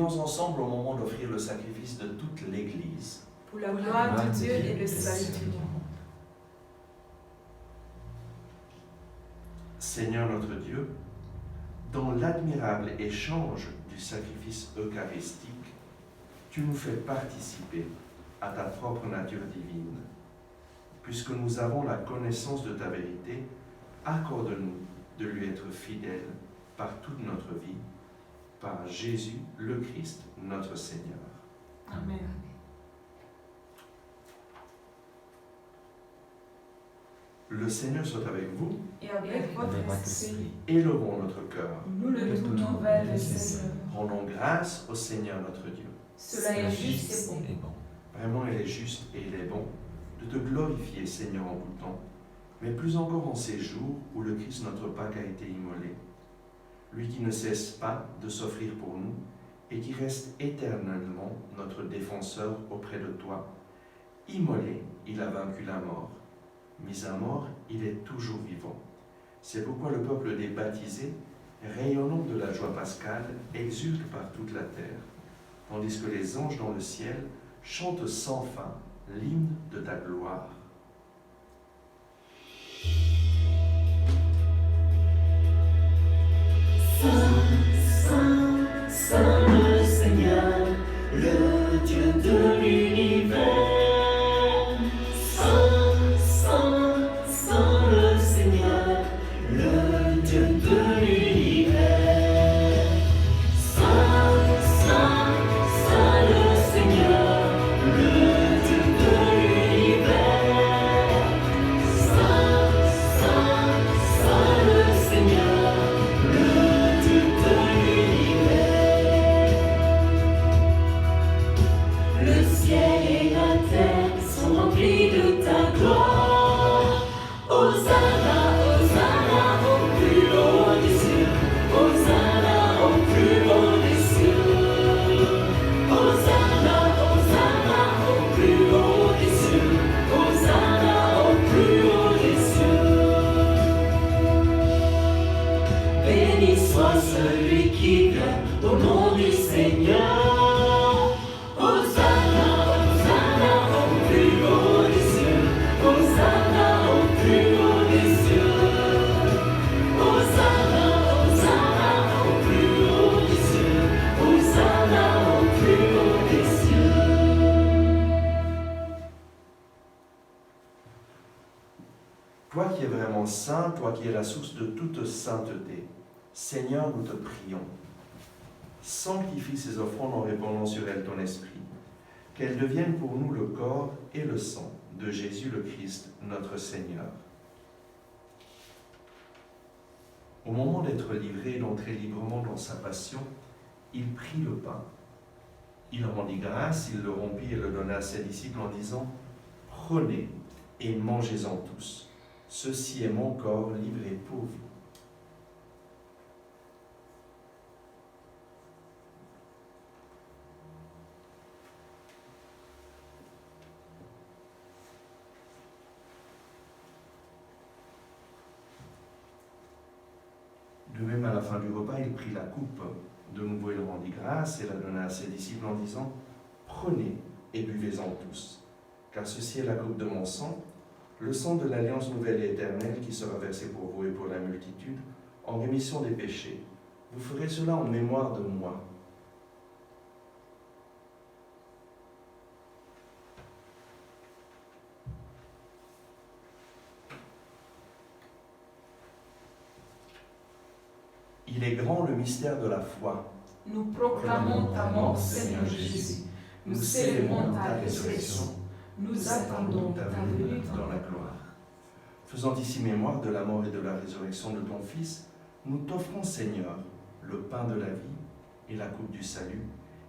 Ensemble au moment d'offrir le sacrifice de toute l'Église. Pour la gloire de Dieu et le salut du monde. Seigneur notre Dieu, dans l'admirable échange du sacrifice eucharistique, tu nous fais participer à ta propre nature divine. Puisque nous avons la connaissance de ta vérité, accorde-nous de lui être fidèles par toute notre vie, par Jésus le Christ, notre Seigneur. Amen. Le Seigneur soit avec vous. Et avec votre esprit, Élevons notre cœur. nous le tournons vers le Seigneur. Rendons grâce au Seigneur notre Dieu. Cela est juste et bon. Vraiment, il est juste et il est bon de te glorifier, Seigneur, en tout temps, mais plus encore en ces jours où le Christ, notre Pâque, a été immolé. Lui qui ne cesse pas de s'offrir pour nous et qui reste éternellement notre défenseur auprès de toi. Immolé, il a vaincu la mort. Mis à mort, il est toujours vivant. C'est pourquoi le peuple des baptisés, rayonnant de la joie pascale, exulte par toute la terre, tandis que les anges dans le ciel chantent sans fin l'hymne de ta gloire. Saint, Saint, Saint le Seigneur, le Dieu de l'univers. Saint, Saint, Saint le Seigneur, le Dieu de l'univers. Saint, Saint, Saint le Seigneur, le Dieu de l'univers. Saint, Saint, Saint le Seigneur, le Dieu de l'univers. Le ciel et la terre sont remplis de ta gloire. Hosanna, Hosanna au plus haut des cieux. Hosanna au plus haut des cieux. Hosanna, Hosanna au plus haut des cieux. Hosanna au plus haut des cieux. Béni soit celui qui vient au nom du Seigneur. Hosanna, Hosanna au plus haut des cieux. Hosanna au plus haut des cieux. Hosanna, Hosanna au plus haut des cieux. Hosanna au plus haut des cieux. Toi qui es vraiment saint, toi qui es la source de toute sainteté, Seigneur, nous te prions. Sanctifie ces offrandes en répandant sur elles ton esprit, qu'elles deviennent pour nous le corps et le sang de Jésus le Christ, notre Seigneur. Au moment d'être livré et d'entrer librement dans sa passion, il prit le pain. Il rendit grâce, il le rompit et le donna à ses disciples en disant « Prenez et mangez-en tous. Ceci est mon corps livré pour vous. » De même, à la fin du repas, il prit la coupe. De nouveau, il rendit grâce et la donna à ses disciples en disant « Prenez et buvez-en tous, car ceci est la coupe de mon sang, le sang de l'alliance nouvelle et éternelle qui sera versé pour vous et pour la multitude, en rémission des péchés. Vous ferez cela en mémoire de moi. » Il est grand le mystère de la foi. Nous proclamons ta mort, Seigneur Jésus. Nous célébrons ta résurrection. Nous attendons ta venue dans la gloire. Faisant ici mémoire de la mort et de la résurrection de ton Fils, nous t'offrons, Seigneur, le pain de la vie et la coupe du salut,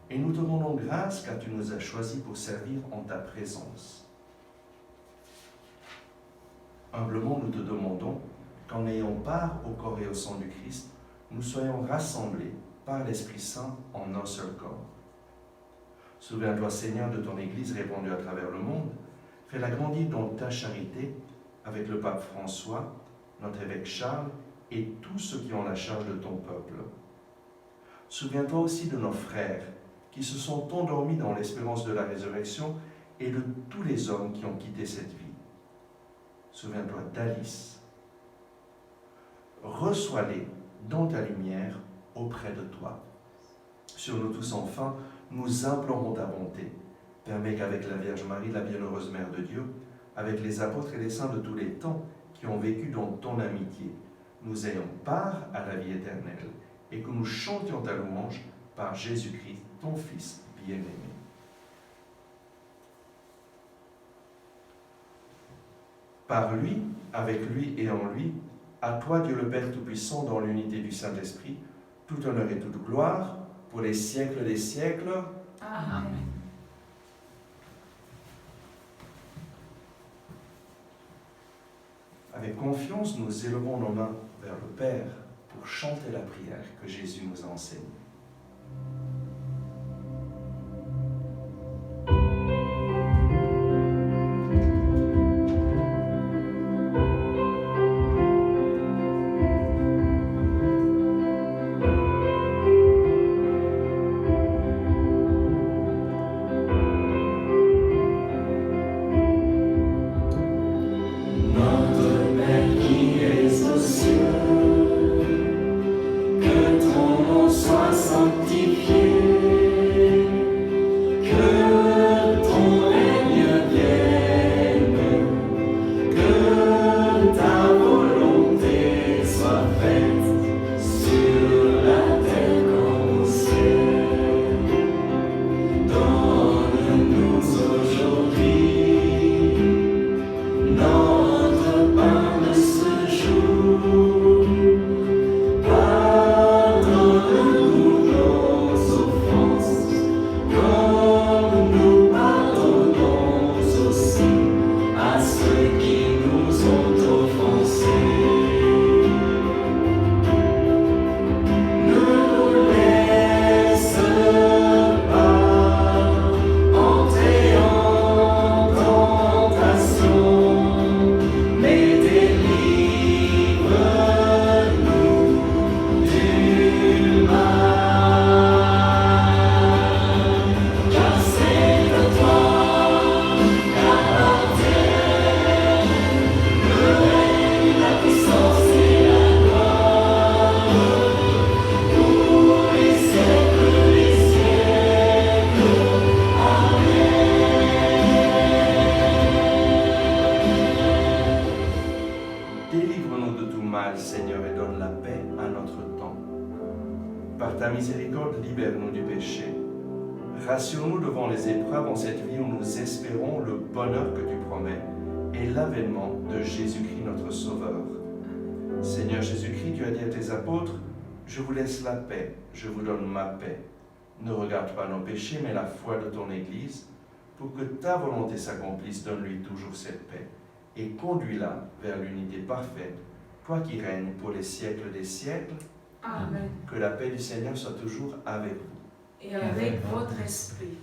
et nous te rendons grâce car tu nous as choisis pour servir en ta présence. Humblement, nous te demandons qu'en ayant part au corps et au sang du Christ, nous soyons rassemblés par l'Esprit Saint en un seul corps. Souviens-toi, Seigneur, de ton Église répandue à travers le monde. Fais-la grandir dans ta charité avec le pape François, notre évêque Charles et tous ceux qui ont la charge de ton peuple. Souviens-toi aussi de nos frères qui se sont endormis dans l'espérance de la résurrection et de tous les hommes qui ont quitté cette vie. Souviens-toi d'Alice. Reçois-les dans ta lumière auprès de toi. Sur nous tous enfin, nous implorons ta bonté. Permets qu'avec la Vierge Marie, la bienheureuse Mère de Dieu, avec les apôtres et les saints de tous les temps qui ont vécu dans ton amitié, nous ayons part à la vie éternelle et que nous chantions ta louange par Jésus-Christ, ton Fils bien-aimé. Par lui, avec lui et en lui, à toi Dieu le Père Tout-Puissant, dans l'unité du Saint-Esprit, tout honneur et toute gloire, pour les siècles des siècles. Amen. Avec confiance, nous élevons nos mains vers le Père pour chanter la prière que Jésus nous a enseignée. Rassure-nous devant les épreuves en cette vie où nous espérons le bonheur que tu promets et l'avènement de Jésus-Christ notre Sauveur. Seigneur Jésus-Christ, tu as dit à tes apôtres, « Je vous laisse la paix, je vous donne ma paix. Ne regarde pas nos péchés, mais la foi de ton Église. Pour que ta volonté s'accomplisse, donne-lui toujours cette paix et conduis-la vers l'unité parfaite, toi qui règnes pour les siècles des siècles. Amen. Que la paix du Seigneur soit toujours avec vous. Et avec votre esprit.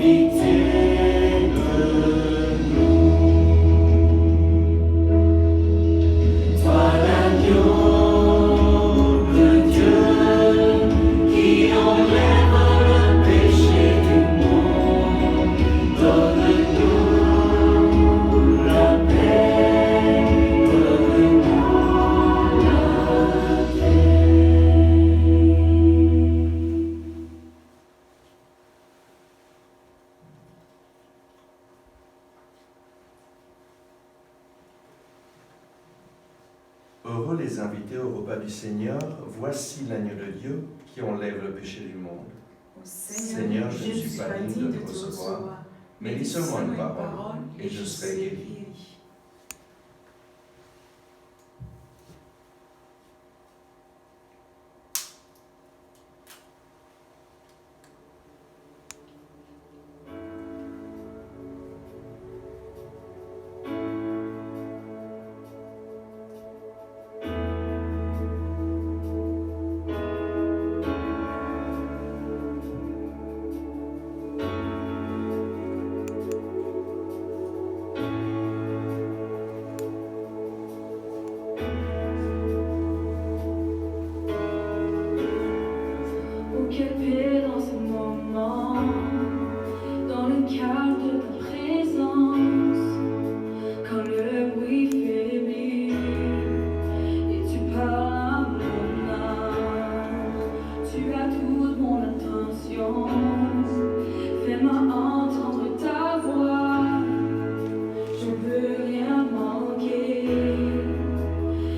Pitié Heureux les invités au repas du Seigneur, voici l'agneau de Dieu qui enlève le péché du monde. Seigneur, je ne suis pas digne de te recevoir, mais dis seulement une parole et je serai guéri. Oh, quelle paix dans ce moment, dans le calme de ta présence, quand le bruit faiblit et tu parles à mon âme. Tu as toute mon attention, fais-moi entendre ta voix, je ne veux rien manquer.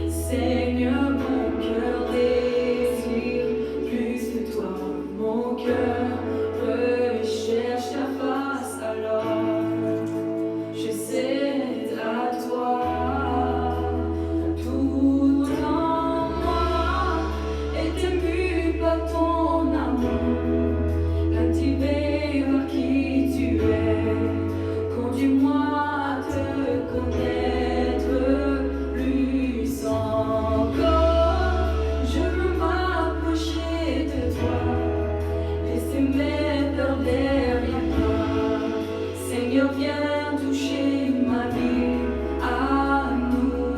Seigneur, mon cœur désire plus de toi, mon cœur recherche ta face, alors je cède à toi. Tout en moi est ému par ton amour, captivé par qui tu es, conduis-moi à te connaître plus encore. Je veux m'approcher de toi, laisser mes peurs derrière moi. Seigneur, viens toucher ma vie à nouveau.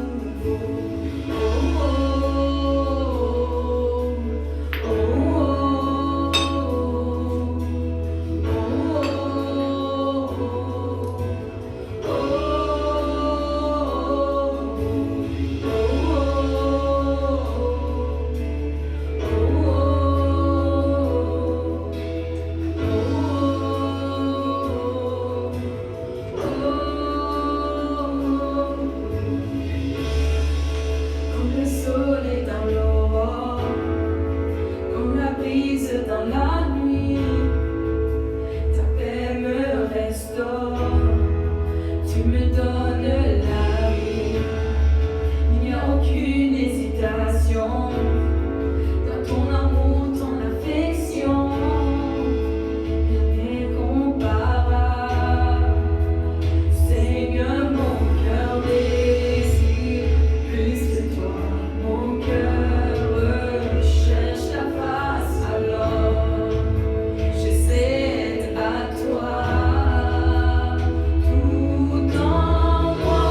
Oh, oh, oh, oh, comme le soleil dans l'aurore, comme la brise dans la nuit, ta paix me restaure, tu me donnes la vie. Il n'y a aucune hésitation dans ton amour, ton affection, rien n'est comparable. Seigneur, mon cœur désire plus de toi, mon cœur recherche ta face, alors je cède à toi. Tout en moi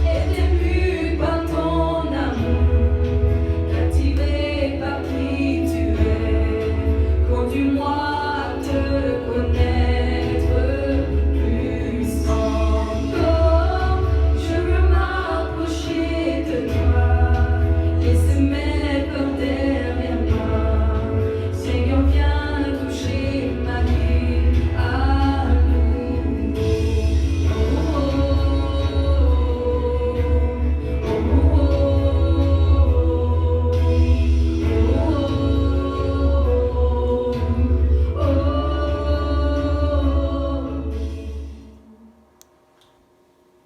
est ému par ton amour, captivé par qui tu es, conduis-moi à te connaître plus encore. Je veux m'approcher de toi, laisser mes peurs derrière moi. Seigneur, viens toucher ma vie à nouveau.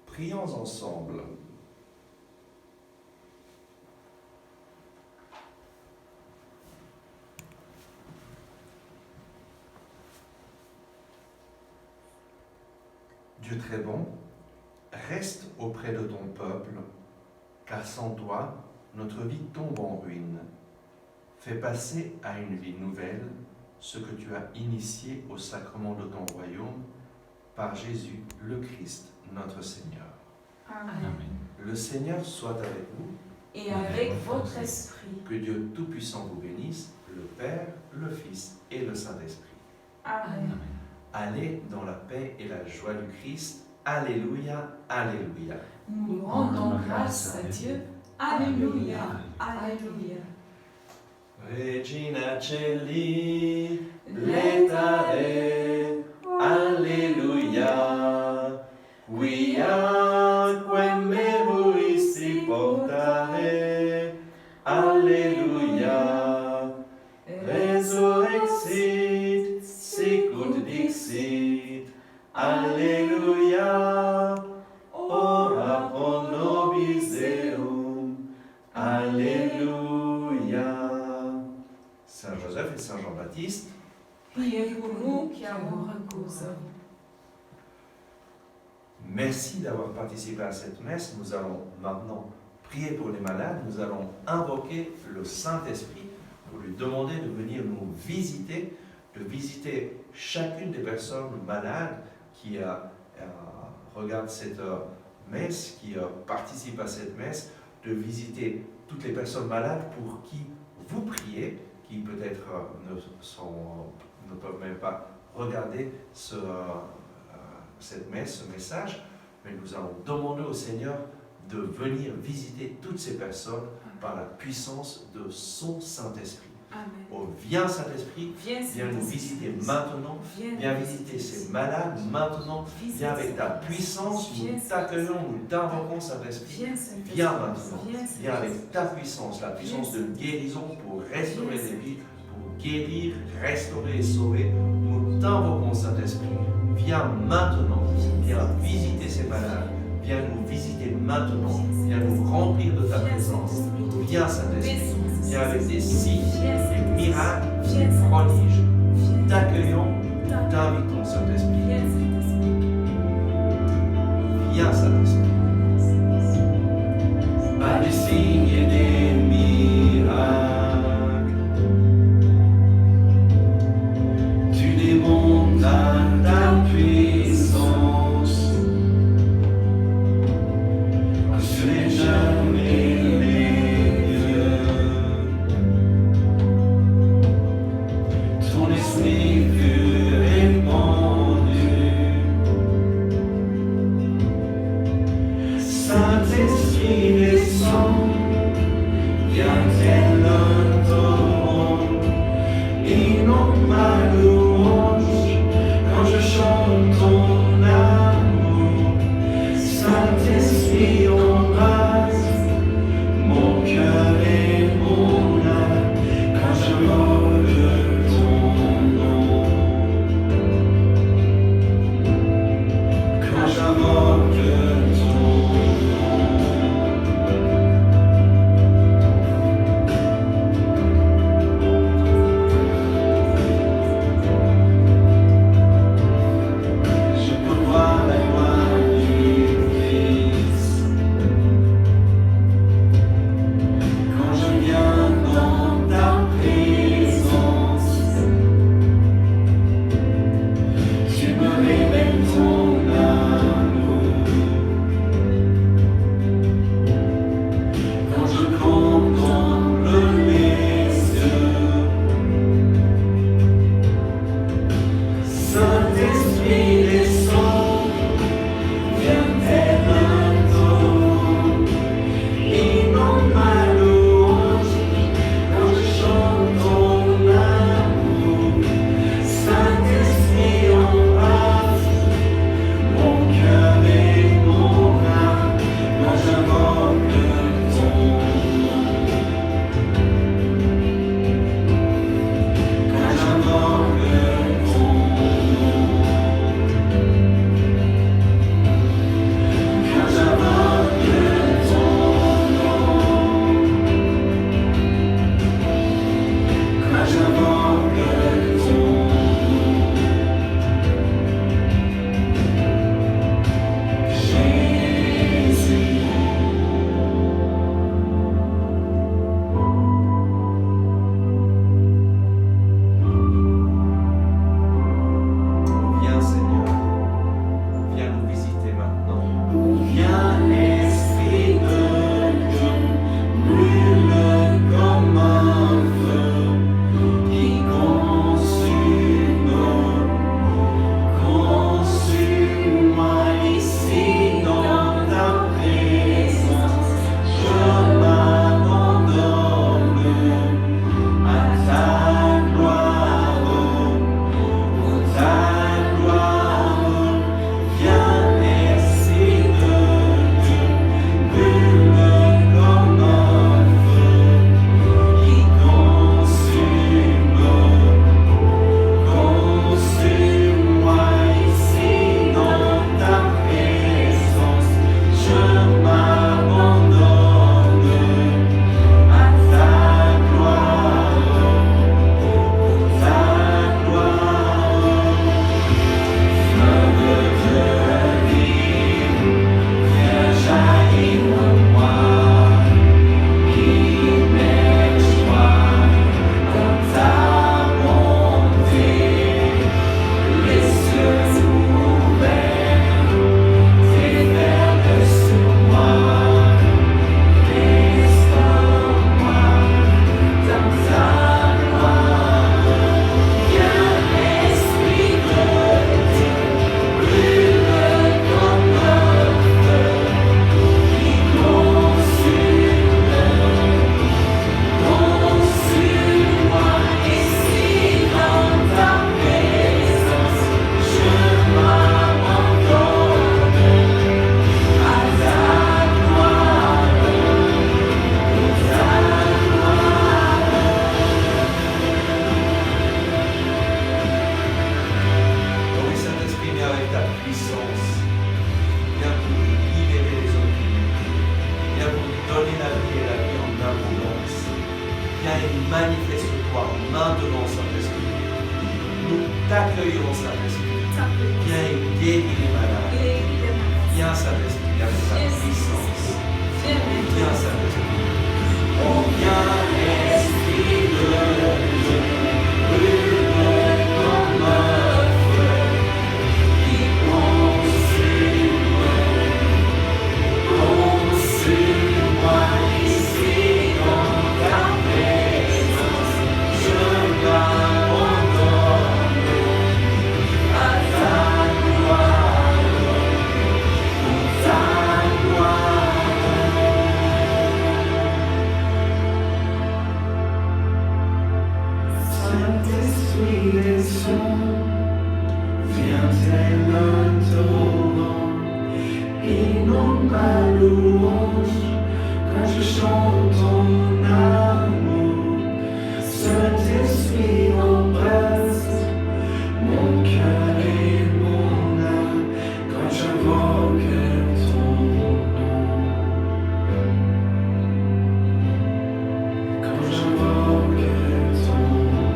Prions ensemble. Dieu très bon, reste auprès de ton peuple, car sans toi, notre vie tombe en ruine. Fais passer à une vie nouvelle ce que tu as initié au sacrement de ton royaume par Jésus le Christ, notre Seigneur. Amen. Le Seigneur soit avec vous, Et avec votre esprit. que Dieu Tout-Puissant vous bénisse, le Père, le Fils et le Saint-Esprit. Amen. Allez dans la paix et la joie du Christ. Alléluia, Alléluia. Nous rendons grâce à Dieu. Alléluia. Alléluia. Regina Celi, letare, Alléluia. Quia quem me vuisti portare, Alléluia. Ora pro nobis Deum. Alléluia. Saint Joseph et Saint Jean-Baptiste, Priez pour nous qui avons recours. merci d'avoir participé à cette messe. Nous allons maintenant prier pour les malades. Nous allons invoquer le Saint-Esprit pour lui demander de venir nous visiter, de visiter chacune des personnes malades qui regardent cette messe, qui participent à cette messe, de visiter toutes les personnes malades pour qui vous priez, qui peut-être ne peuvent même pas regarder cette messe, ce message, mais nous allons demander au Seigneur de venir visiter toutes ces personnes par la puissance de son Saint-Esprit. Amen. Oh, viens Saint-Esprit, viens nous visiter maintenant, viens visiter ces malades maintenant, viens avec ta puissance, nous t'accueillons, nous t'invoquons Saint-Esprit, viens maintenant, viens avec ta puissance, la puissance de guérison pour restaurer les vies, pour guérir, restaurer et sauver, nous t'invoquons Saint-Esprit, viens maintenant, viens visiter ces malades, viens nous visiter maintenant, viens nous remplir de ta présence, viens Saint-Esprit, viens avec des signes, des miracles, des prodiges, nous t'accueillons, nous t'invitons Saint-Esprit, viens Saint-Esprit. Par des signes et des miracles, tu démontres ta puissance sur les jeunes et les vieux. Ton esprit fut répandu. Saint-Esprit descend. Manifeste-toi maintenant, Saint-Esprit. Nous t'accueillons, Saint-Esprit. Viens et guéris les malades. Viens, Saint-Esprit, avec ta puissance. Viens, Saint-Esprit. Oh, viens, Esprit de Dieu. Brûle comme un feu qui consume. Consume-moi ici dans ta présence. Je m'abandonne à ta gloire. Ta Saint-Esprit descend, viens tel un torrent, inonde ma louange quand je chante ton amour. Saint-Esprit embrasse mon cœur et mon âme quand j'invoque ton nom. Quand j'invoque ton nom.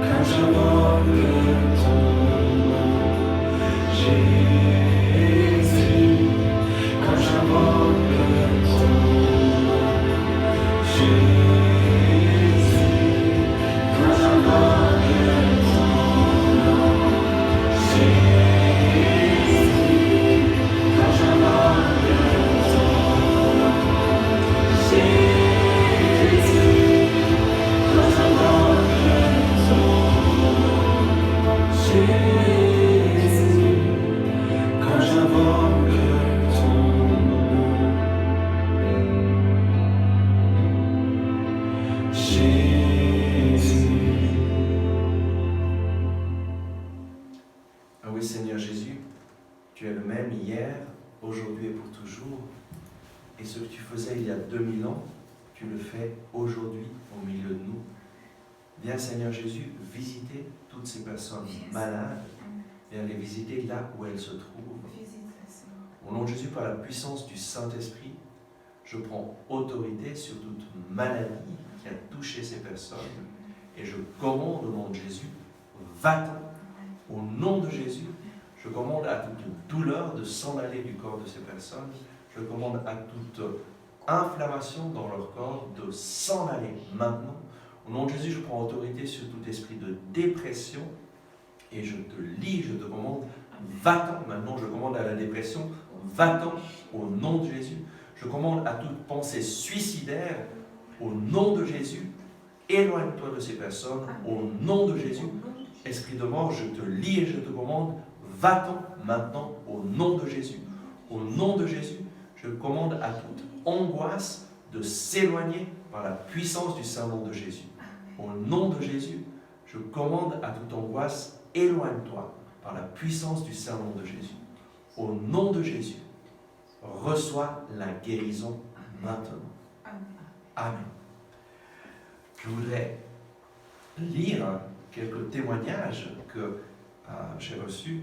Quand j'invoque ton nom. Jésus. Quand j'invoque ton nom. Jésus. Quand j'invoque ton nom. Jésus. Quand j'invoque ton nom. Jésus. Quand j'invoque ton nom. Jésus. Quand j'invoque ton nom. Jésus. Ah oui, Seigneur Jésus, tu es le même hier, aujourd'hui et pour toujours. Et ce que tu faisais il y a 2000 ans, tu le fais aujourd'hui au milieu de nous. Viens, Seigneur Jésus, visiter toutes ces personnes malades. Viens les visiter là où elles se trouvent. Au nom de Jésus, par la puissance du Saint-Esprit, je prends autorité sur toute maladie qui a touché ces personnes et je commande au nom de Jésus, va-t'en. Au nom de Jésus, je commande à toute douleur de s'en aller du corps de ces personnes. Je commande à toute inflammation dans leur corps de s'en aller maintenant. Au nom de Jésus, je prends autorité sur tout esprit de dépression et je te lis, je te commande, va-t'en. Maintenant, je commande à la dépression, va-t'en au nom de Jésus. Je commande à toute pensée suicidaire au nom de Jésus. Éloigne-toi de ces personnes au nom de Jésus. Esprit de mort, je te lis et je te commande, va-t'en maintenant au nom de Jésus. Au nom de Jésus, je commande à toute angoisse de s'éloigner par la puissance du Saint-Nom de Jésus. Au nom de Jésus, je commande à toute angoisse, éloigne-toi par la puissance du Saint-Nom de Jésus. Au nom de Jésus, reçois la guérison maintenant. Amen. Je voudrais lire quelques témoignages que j'ai reçus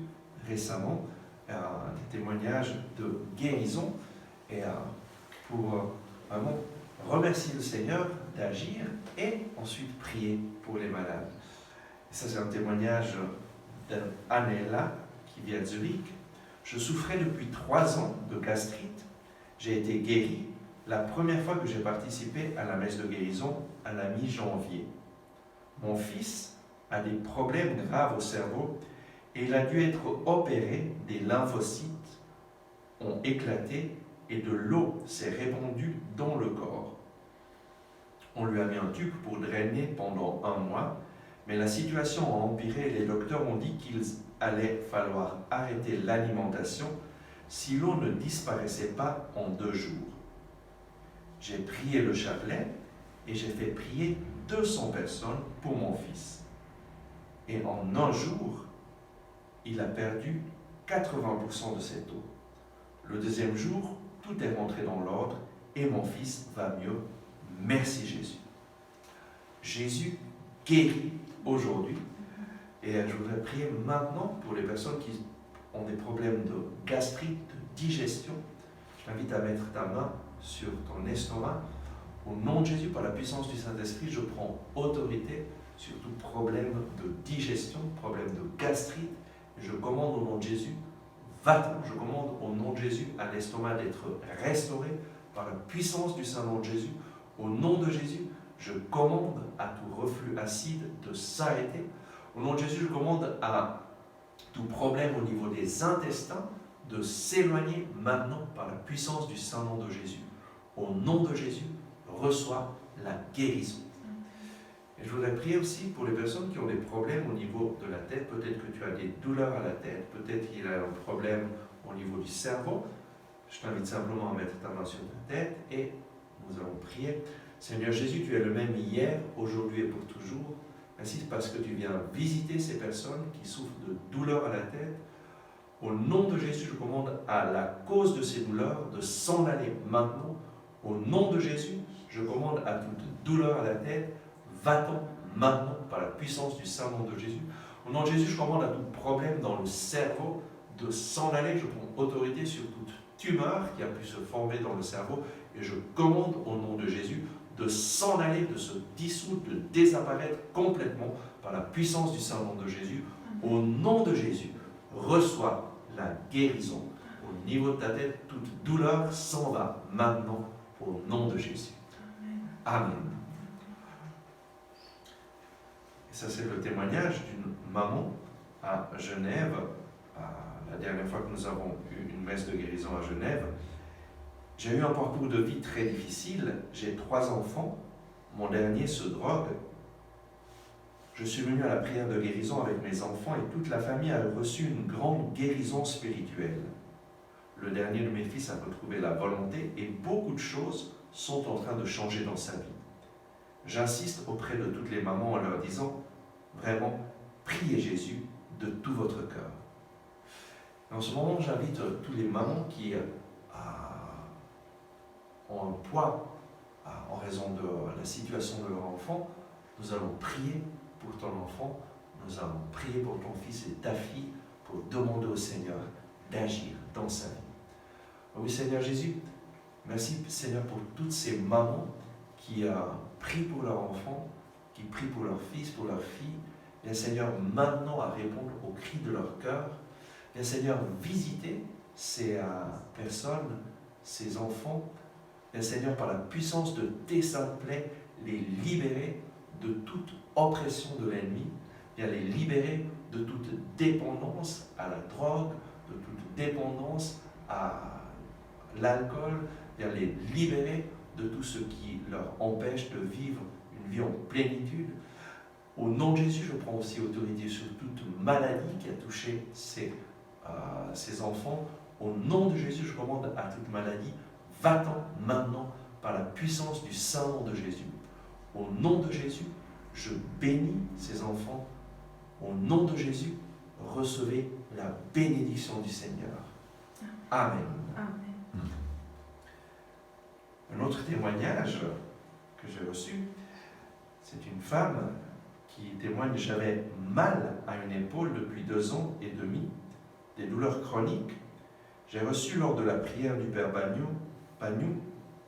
récemment, des témoignages de guérison, et pour vraiment remercier le Seigneur d'agir et ensuite prier pour les malades. Et ça, c'est un témoignage d'Anela qui vit à Zurich. Je souffrais depuis 3 ans de gastrite. J'ai été guéri la première fois que j'ai participé à la messe de guérison à la mi-janvier. Mon fils a des problèmes graves au cerveau et il a dû être opéré. Des lymphocytes ont éclaté et de l'eau s'est répandue dans le corps. On lui a mis un tube pour drainer pendant 1 mois, mais la situation a empiré et les docteurs ont dit qu'il allait falloir arrêter l'alimentation si l'eau ne disparaissait pas en 2 jours. J'ai prié le chapelet et j'ai fait prier 200 personnes pour mon fils. Et en 1 jour, il a perdu 80% de cette eau. Le 2e jour, tout est rentré dans l'ordre et mon fils va mieux. Merci Jésus. Jésus guérit aujourd'hui. Et je voudrais prier maintenant pour les personnes qui ont des problèmes de gastrite, de digestion. Je t'invite à mettre ta main sur ton estomac. Au nom de Jésus, par la puissance du Saint-Esprit, je prends autorité sur tout problème de digestion, problème de gastrite. Je commande au nom de Jésus, va-t'en, je commande au nom de Jésus à l'estomac d'être restauré par la puissance du Saint-Nom de Jésus. Au nom de Jésus, je commande à tout reflux acide de s'arrêter. Au nom de Jésus, je commande à tout problème au niveau des intestins de s'éloigner maintenant par la puissance du Saint-Nom de Jésus. Au nom de Jésus, reçois la guérison. Et je voudrais prier aussi pour les personnes qui ont des problèmes au niveau de la tête. Peut-être que tu as des douleurs à la tête, peut-être qu'il y a un problème au niveau du cerveau. Je t'invite simplement à mettre ta main sur ta tête et nous allons prier. Seigneur Jésus, tu es le même hier, aujourd'hui et pour toujours. Merci parce que tu viens visiter ces personnes qui souffrent de douleurs à la tête. Au nom de Jésus, je commande à la cause de ces douleurs de s'en aller maintenant. Au nom de Jésus, je commande à toute douleur à la tête, va-t'en maintenant par la puissance du Saint-Nom de Jésus. Au nom de Jésus, je commande à tout problème dans le cerveau de s'en aller. Je prends autorité sur toute tumeur qui a pu se former dans le cerveau et je commande au nom de Jésus de s'en aller, de se dissoudre, de désapparaître complètement par la puissance du Saint-Nom de Jésus. Au nom de Jésus, reçois la guérison. Au niveau de ta tête, toute douleur s'en va maintenant au nom de Jésus. Amen. Et ça, c'est le témoignage d'une maman à Genève. La dernière fois que nous avons eu une messe de guérison à Genève, j'ai eu un parcours de vie très difficile. J'ai 3 enfants. Mon dernier se drogue. Je suis venu à la prière de guérison avec mes enfants et toute la famille a reçu une grande guérison spirituelle. Le dernier de mes fils a retrouvé la volonté et beaucoup de choses sont en train de changer dans sa vie. J'insiste auprès de toutes les mamans en leur disant, vraiment, priez Jésus de tout votre cœur. En ce moment, j'invite tous les mamans qui ont un poids en raison de la situation de leur enfant. Nous allons prier pour ton enfant, nous allons prier pour ton fils et ta fille pour demander au Seigneur d'agir dans sa vie. Oui, Seigneur Jésus, merci Seigneur pour toutes ces mamans qui prient pour leur enfant, qui prient pour leur fils, pour leur fille. Viens Seigneur maintenant à répondre aux cris de leur cœur. Viens Seigneur visiter ces personnes, ces enfants. Viens Seigneur par la puissance de tes saintes plaies, les libérer de toute oppression de l'ennemi. Viens les libérer de toute dépendance à la drogue, de toute dépendance à l'alcool. Viens les libérer de tout ce qui leur empêche de vivre une vie en plénitude. Au nom de Jésus, je prends aussi autorité sur toute maladie qui a touché ces enfants. Au nom de Jésus, je commande à toute maladie, va-t'en maintenant par la puissance du Saint-Nom de Jésus. Au nom de Jésus, je bénis ces enfants. Au nom de Jésus, recevez la bénédiction du Seigneur. Amen. Amen. Un autre témoignage que j'ai reçu, c'est une femme qui témoigne « J'avais mal à une épaule depuis 2 ans et demi, des douleurs chroniques. J'ai reçu lors de la prière du Père Bagnou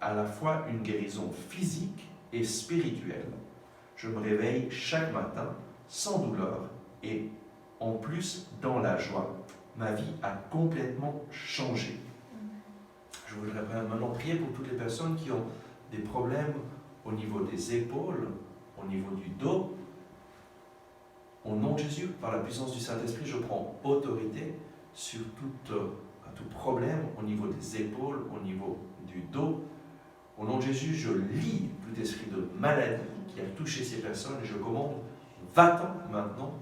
à la fois une guérison physique et spirituelle. Je me réveille chaque matin sans douleur et en plus dans la joie. Ma vie a complètement changé. » Je voudrais maintenant prier pour toutes les personnes qui ont des problèmes au niveau des épaules, au niveau du dos. Au nom de Jésus, par la puissance du Saint-Esprit, je prends autorité sur tout problème au niveau des épaules, au niveau du dos. Au nom de Jésus, je lie tout esprit de maladie qui a touché ces personnes et je commande, va-t'en maintenant.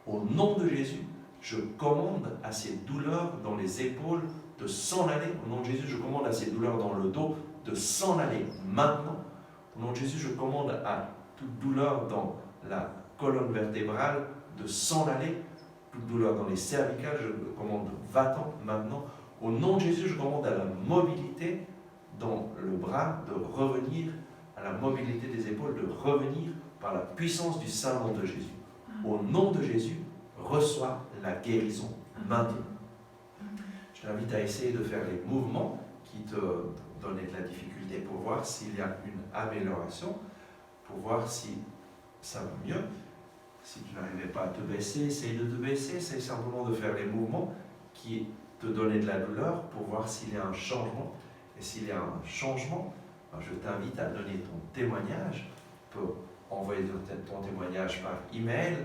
Au nom de Jésus, je commande à ces douleurs dans les épaules de s'en aller. Au nom de Jésus, je commande à ces douleurs dans le dos de s'en aller maintenant. Au nom de Jésus, je commande à toute douleur dans la colonne vertébrale de s'en aller. Toute douleur dans les cervicales, je commande va-t'en maintenant. Au nom de Jésus, je commande à la mobilité dans le bras de revenir, à la mobilité des épaules de revenir par la puissance du Saint-Nom de Jésus. Au nom de Jésus, reçois la guérison maintenant. Je t'invite à essayer de faire les mouvements qui te donner de la difficulté, pour voir s'il y a une amélioration, pour voir si ça va mieux. Si tu n'arrivais pas à te baisser, essaye de te baisser, essaye simplement de faire les mouvements qui te donnaient de la douleur pour voir s'il y a un changement. Et s'il y a un changement, je t'invite à donner ton témoignage. Tu peux envoyer ton témoignage par email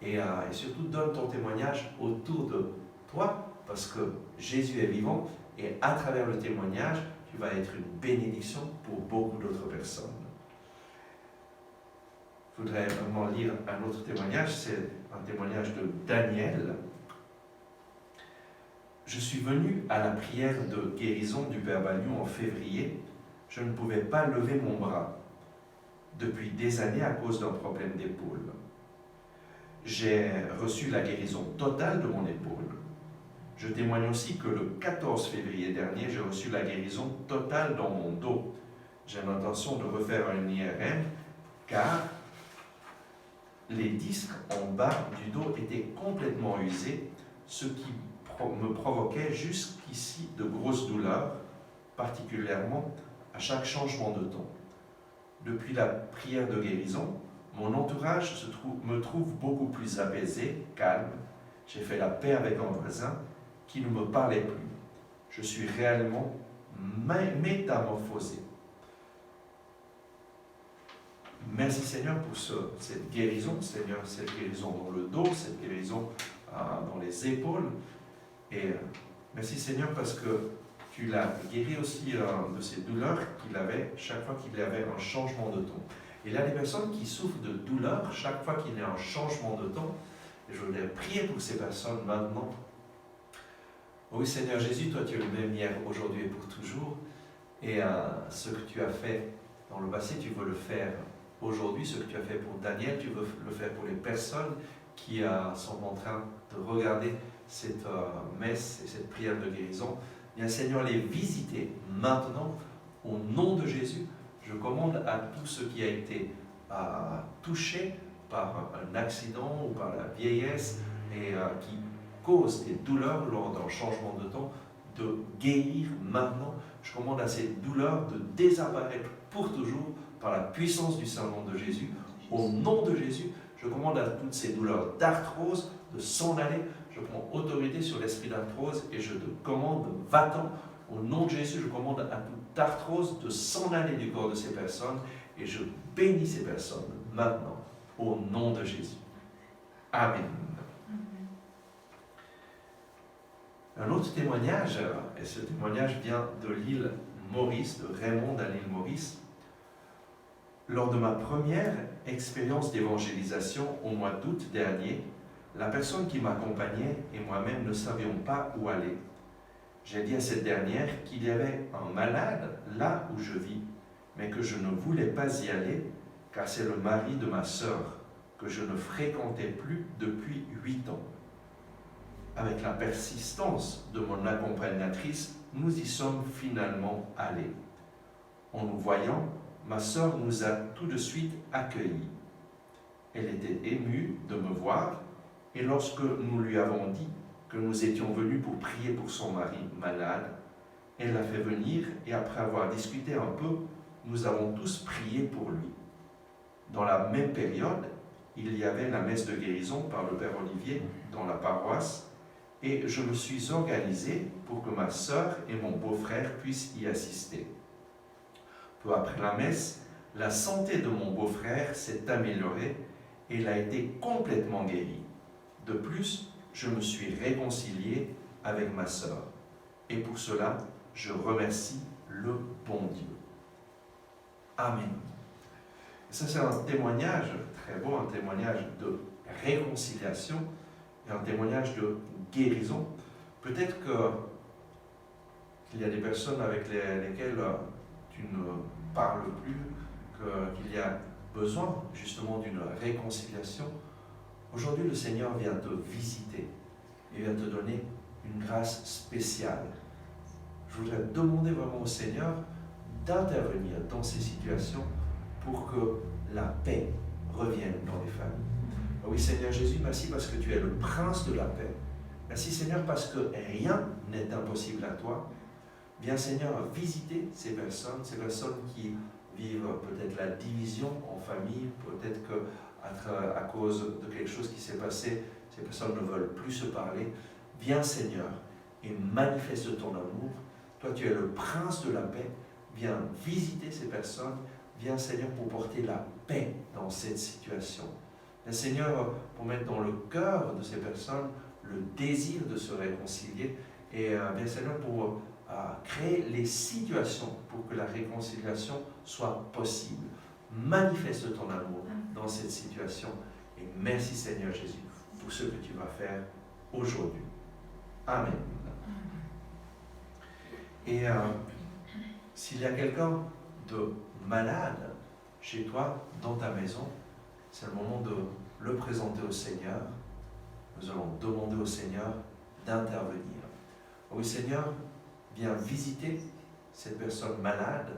et surtout donne ton témoignage autour de toi parce que Jésus est vivant et à travers le témoignage, tu vas être une bénédiction pour beaucoup d'autres personnes. Je voudrais vraiment lire un autre témoignage, c'est un témoignage de Daniel. Je suis venu à la prière de guérison du Père Bagnon en février. Je ne pouvais pas lever mon bras depuis des années à cause d'un problème d'épaule. J'ai reçu la guérison totale de mon épaule. Je témoigne aussi que le 14 février dernier, j'ai reçu la guérison totale dans mon dos. J'ai l'intention de refaire un IRM car les disques en bas du dos étaient complètement usés, ce qui me provoquait jusqu'ici de grosses douleurs, particulièrement à chaque changement de ton. Depuis la prière de guérison, mon entourage me trouve beaucoup plus apaisé, calme. J'ai fait la paix avec un voisin qui ne me parlait plus. Je suis réellement métamorphosé. Merci Seigneur pour cette guérison, Seigneur, cette guérison dans le dos, cette guérison dans les épaules. Et merci Seigneur parce que tu l'as guéri aussi de ces douleurs qu'il avait chaque fois qu'il avait un changement de ton. Il y a des personnes qui souffrent de douleurs chaque fois qu'il y a un changement de ton. Et je voudrais prier pour ces personnes maintenant. Oui Seigneur Jésus, toi tu es le même hier, aujourd'hui et pour toujours. Et ce que tu as fait dans le passé, tu veux le faire aujourd'hui. Ce que tu as fait pour Daniel, tu veux le faire pour les personnes qui sont en train de regarder cette messe et cette prière de guérison. Bien Seigneur, les visiter maintenant au nom de Jésus. Je commande à tout ce qui a été touché par un accident ou par la vieillesse et qui cause des douleurs lors d'un changement de temps, de guérir maintenant. Je commande à ces douleurs de désapparaître pour toujours par la puissance du Saint-Nom de Jésus. Au nom de Jésus, je commande à toutes ces douleurs d'arthrose de s'en aller. Je prends autorité sur l'esprit d'arthrose et je te commande, va-t'en. Au nom de Jésus, je commande à toute arthrose de s'en aller du corps de ces personnes et je bénis ces personnes maintenant, au nom de Jésus. Amen. Un autre témoignage, et ce témoignage vient de l'île Maurice, de Raymond à l'île Maurice. Lors de ma première expérience d'évangélisation au mois d'août dernier, la personne qui m'accompagnait et moi-même ne savions pas où aller. J'ai dit à cette dernière qu'il y avait un malade là où je vis, mais que je ne voulais pas y aller, car c'est le mari de ma sœur, que je ne fréquentais plus depuis 8 ans. Avec la persistance de mon accompagnatrice, nous y sommes finalement allés. En nous voyant, ma sœur nous a tout de suite accueillis. Elle était émue de me voir, et lorsque nous lui avons dit que nous étions venus pour prier pour son mari malade, elle l'a fait venir et après avoir discuté un peu, nous avons tous prié pour lui. Dans la même période, il y avait la messe de guérison par le Père Olivier dans la paroisse et je me suis organisé pour que ma sœur et mon beau-frère puissent y assister. Peu après la messe, la santé de mon beau-frère s'est améliorée et il a été complètement guéri. De plus, je me suis réconcilié avec ma sœur. Et pour cela, je remercie le bon Dieu. Amen. Et ça, c'est un témoignage très beau, un témoignage de réconciliation et un témoignage de guérison. Peut-être qu'il y a des personnes avec lesquelles tu ne parles plus, qu'il y a besoin justement d'une réconciliation. Aujourd'hui, le Seigneur vient te visiter et vient te donner une grâce spéciale. Je voudrais demander vraiment au Seigneur d'intervenir dans ces situations pour que la paix revienne dans les familles. Oui, Seigneur Jésus, merci parce que tu es le prince de la paix. Merci Seigneur parce que rien n'est impossible à toi. Viens Seigneur visiter ces personnes qui vivent peut-être la division en famille, peut-être qu'à cause de quelque chose qui s'est passé, ces personnes ne veulent plus se parler. Viens Seigneur et manifeste ton amour. Toi tu es le prince de la paix. Viens visiter ces personnes. Viens Seigneur pour porter la paix dans cette situation. Viens Seigneur pour mettre dans le cœur de ces personnes le désir de se réconcilier. Et viens Seigneur pour créer les situations pour que la réconciliation soit possible. Manifeste ton amour dans cette situation. Et merci Seigneur Jésus pour ce que tu vas faire aujourd'hui. Amen. Et s'il y a quelqu'un de malade chez toi, dans ta maison, c'est le moment de le présenter au Seigneur. Nous allons demander au Seigneur d'intervenir. Oui Seigneur, viens visiter cette personne malade.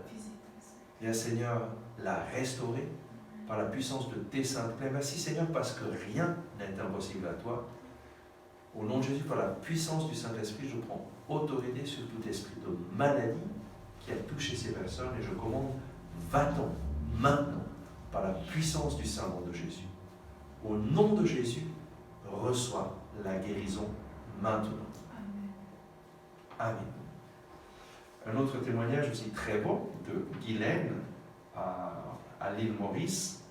Viens Seigneur la restaurer par la puissance de tes saintes plaies. Merci Seigneur parce que rien n'est impossible à toi. Au nom de Jésus, par la puissance du Saint-Esprit, je prends autorité sur tout esprit de maladie qui a touché ces personnes et je commande, va-t'en maintenant par la puissance du Saint-Nom de Jésus. Au nom de Jésus, reçois la guérison maintenant. Amen. Un autre témoignage aussi très beau de Guylaine à l'île Maurice,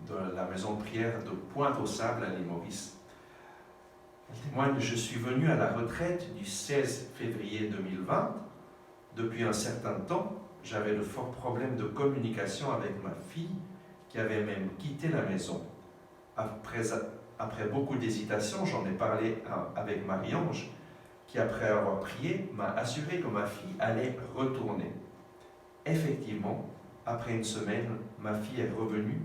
de la maison de prière de Pointe-aux-Sables à l'île Maurice. Elle témoigne, je suis venu à la retraite du 16 février 2020. Depuis un certain temps, j'avais de forts problèmes de communication avec ma fille qui avait même quitté la maison. Après beaucoup d'hésitation, j'en ai parlé avec Marie-Ange, qui après avoir prié, m'a assuré que ma fille allait retourner. Effectivement, après une semaine, ma fille est revenue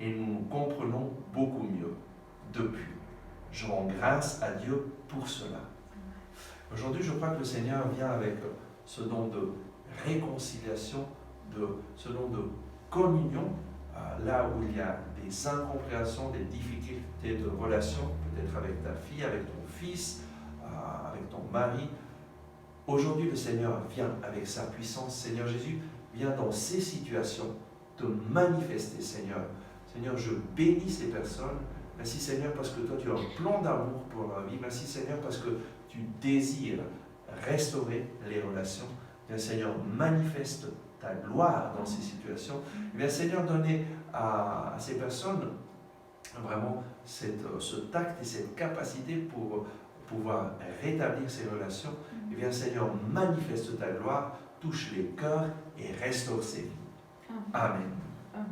et nous nous comprenons beaucoup mieux depuis. Je rends grâce à Dieu pour cela. Aujourd'hui, je crois que le Seigneur vient avec ce don de réconciliation, ce don de communion, là où il y a des incompréhensions, des difficultés de relation, peut-être avec ta fille, avec ton fils, avec ton mari. Aujourd'hui, le Seigneur vient avec sa puissance. Seigneur Jésus, viens dans ces situations te manifester, Seigneur. Seigneur, je bénis ces personnes. Merci, Seigneur, parce que toi, tu as un plan d'amour pour leur vie. Merci, Seigneur, parce que tu désires restaurer les relations. Viens, Seigneur, manifeste ta gloire dans ces situations. Viens, Seigneur, donner à ces personnes vraiment ce tact et cette capacité pour pouvoir rétablir ces relations. Et viens, Seigneur, manifeste ta gloire, touche les cœurs et restaure ces vies. Amen. Amen.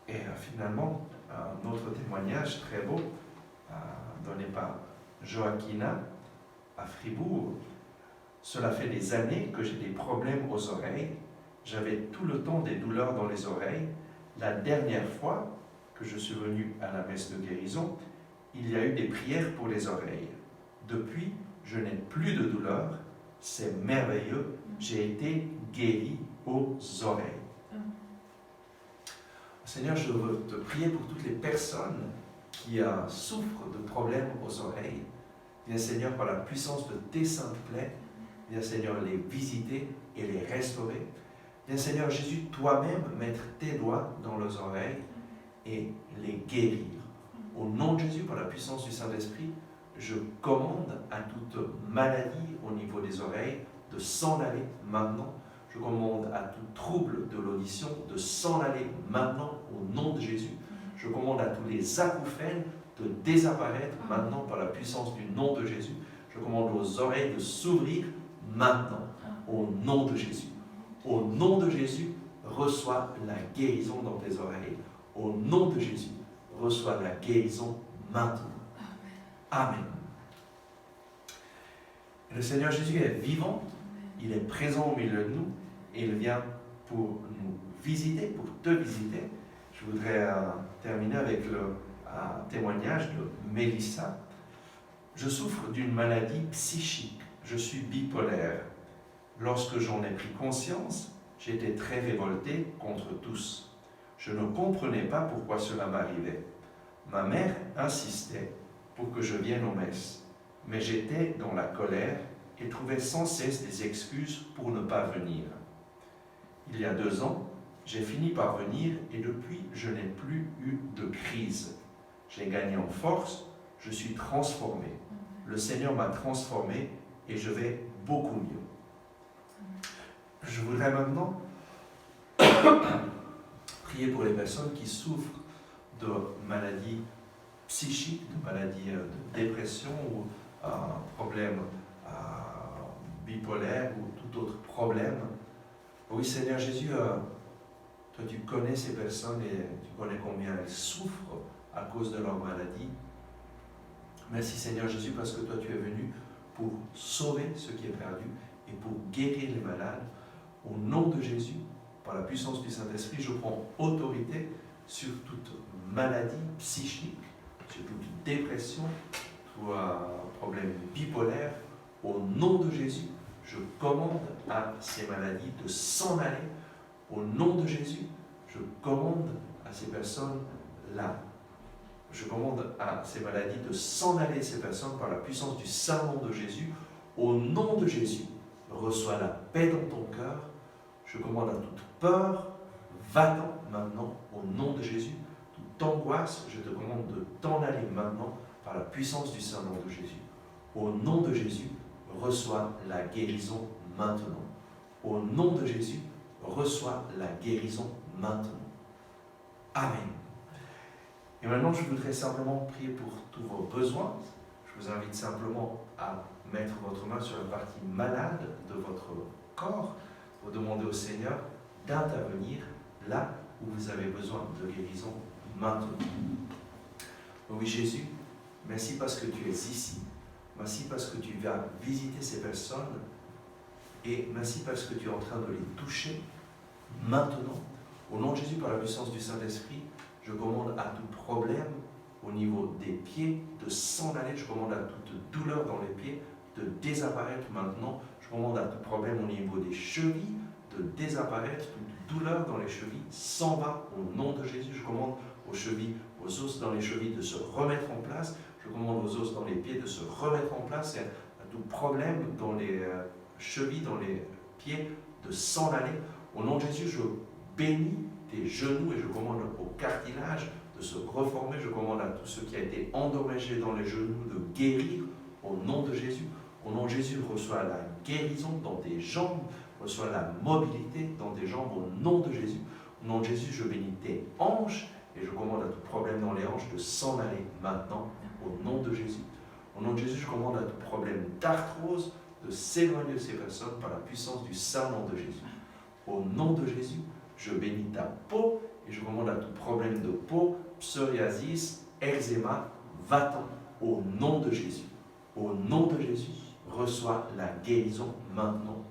Et finalement, un autre témoignage très beau, donné par Joaquina à Fribourg. Cela fait des années que j'ai des problèmes aux oreilles. J'avais tout le temps des douleurs dans les oreilles. La dernière fois que je suis venu à la messe de guérison, il y a eu des prières pour les oreilles. Depuis, je n'ai plus de douleurs. C'est merveilleux. J'ai été guéri aux oreilles. Seigneur, je veux te prier pour toutes les personnes qui souffrent de problèmes aux oreilles. Viens, Seigneur, par la puissance de tes saintes plaies, viens, Seigneur, les visiter et les restaurer. Viens, Seigneur Jésus, toi-même mettre tes doigts dans leurs oreilles et les guérir. Au nom de Jésus, par la puissance du Saint-Esprit, je commande à toute maladie au niveau des oreilles de s'en aller maintenant. Je commande à tout trouble de l'audition de s'en aller maintenant au nom de Jésus. Je commande à tous les acouphènes de désapparaître maintenant par la puissance du nom de Jésus. Je commande aux oreilles de s'ouvrir maintenant au nom de Jésus. Au nom de Jésus, reçois la guérison dans tes oreilles. Au nom de Jésus, reçois la guérison maintenant. Amen. Le Seigneur Jésus est vivant, il est présent au milieu de nous et il vient pour nous visiter, pour te visiter. Je voudrais terminer avec le témoignage de Mélissa. Je souffre d'une maladie psychique, je suis bipolaire. Lorsque j'en ai pris conscience, j'étais très révolté contre tous. Je ne comprenais pas pourquoi cela m'arrivait. Ma mère insistait pour que je vienne aux messes. mais j'étais dans la colère et trouvais sans cesse des excuses pour ne pas venir. Il y a 2 ans, j'ai fini par venir et depuis, je n'ai plus eu de crise. J'ai gagné en force, je suis transformé. Le Seigneur m'a transformé et je vais beaucoup mieux. Je voudrais maintenant prier pour les personnes qui souffrent de maladies psychiques, de maladies de dépression ou problèmes bipolaires ou tout autre problème. Oui, Seigneur Jésus, toi tu connais ces personnes et tu connais combien elles souffrent à cause de leur maladie. Merci Seigneur Jésus parce que toi tu es venu pour sauver ce qui est perdu et pour guérir les malades. Au nom de Jésus, par la puissance du Saint-Esprit, je prends autorité sur toute maladie psychique, sur toute dépression, tout problème bipolaire. Au nom de Jésus, je commande à ces maladies de s'en aller. Au nom de Jésus, je commande à ces personnes-là. Je commande à ces maladies de s'en aller, ces personnes, par la puissance du Saint-Nom de Jésus. Au nom de Jésus, reçois la paix dans ton cœur. Je commande à toute peur, va-t'en maintenant, au nom de Jésus. Toute angoisse, je te commande de t'en aller maintenant, par la puissance du Saint-Nom de Jésus. Au nom de Jésus, reçois la guérison maintenant. Au nom de Jésus, reçois la guérison maintenant. Amen. Et maintenant, je voudrais simplement prier pour tous vos besoins. Je vous invite simplement à mettre votre main sur la partie malade de votre corps pour demander au Seigneur d'intervenir là où vous avez besoin de guérison maintenant. Oui, Jésus, merci parce que tu es ici. Merci parce que tu vas visiter ces personnes. Et merci parce que tu es en train de les toucher maintenant. Au nom de Jésus, par la puissance du Saint-Esprit, je commande à tout problème au niveau des pieds de s'en aller. Je commande à toute douleur dans les pieds de désapparaître maintenant. Je commande à tout problème au niveau des chevilles de désapparaître. Toute douleur dans les chevilles s'en va au nom de Jésus. Je commande aux chevilles, aux os dans les chevilles de se remettre en place. Je commande aux os dans les pieds de se remettre en place. Et à tout problème dans les chevilles, dans les pieds de s'en aller. Au nom de Jésus, je bénis tes genoux et je commande au cartilage de se reformer. Je commande à tout ce qui a été endommagé dans les genoux de guérir au nom de Jésus. Au nom de Jésus, reçois la guérison dans tes jambes, reçois la mobilité dans tes jambes au nom de Jésus. Au nom de Jésus, je bénis tes hanches et je commande à tout problème dans les hanches de s'en aller maintenant au nom de Jésus. Au nom de Jésus, je commande à tout problème d'arthrose de s'éloigner de ces personnes par la puissance du Saint-Nom de Jésus. Au nom de Jésus, je bénis ta peau et je commande à tout problème de peau, psoriasis, eczéma, va-t'en au nom de Jésus. Au nom de Jésus, reçois la guérison maintenant.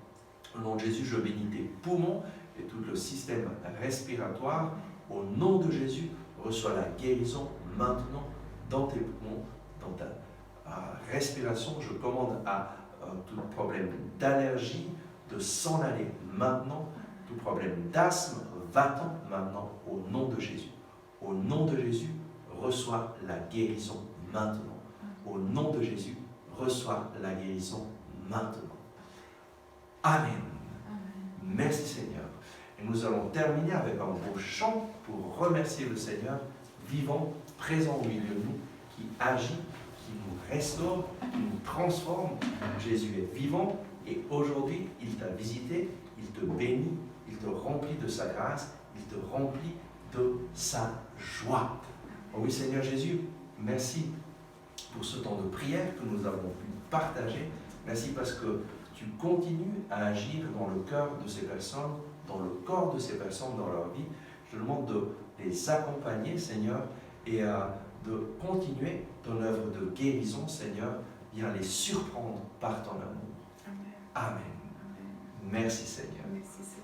Au nom de Jésus, je bénis tes poumons et tout le système respiratoire. Au nom de Jésus, reçois la guérison maintenant dans tes poumons, dans ta respiration. Je commande à tout problème d'allergie de s'en aller maintenant. Tout problème d'asthme, va-t'en maintenant au nom de Jésus. Au nom de Jésus, reçois la guérison maintenant. Au nom de Jésus, reçois la guérison maintenant. Amen. Amen. Merci Seigneur. Et nous allons terminer avec un beau chant pour remercier le Seigneur vivant, présent au milieu de nous, qui agit, qui nous restaure, qui nous transforme. Jésus est vivant et aujourd'hui, il t'a visité, il te bénit, il te remplit de sa grâce, il te remplit de sa joie. Oh oui Seigneur Jésus, merci pour ce temps de prière que nous avons pu partager. Merci parce que tu continues à agir dans le cœur de ces personnes, dans le corps de ces personnes, dans leur vie. Je te demande de les accompagner, Seigneur, et de continuer ton œuvre de guérison, Seigneur, viens les surprendre par ton amour. Amen. Amen. Amen. Merci, Seigneur. Merci, Seigneur.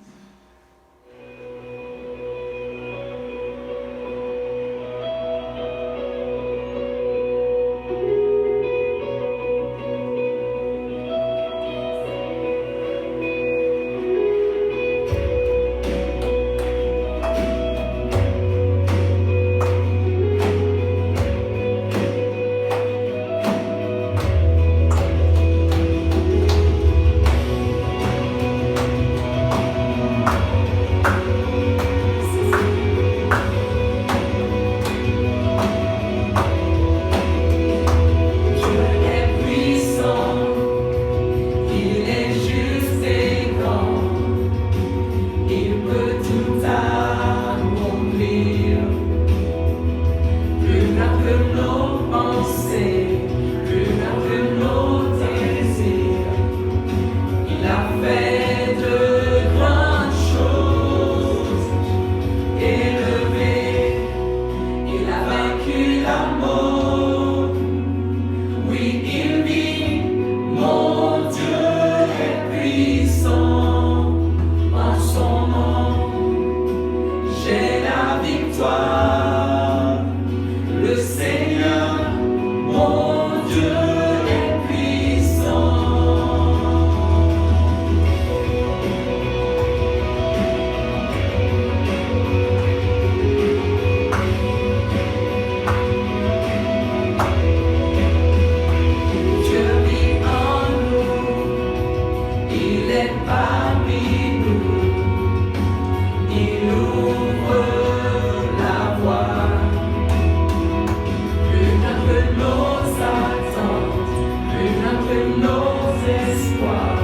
victoire.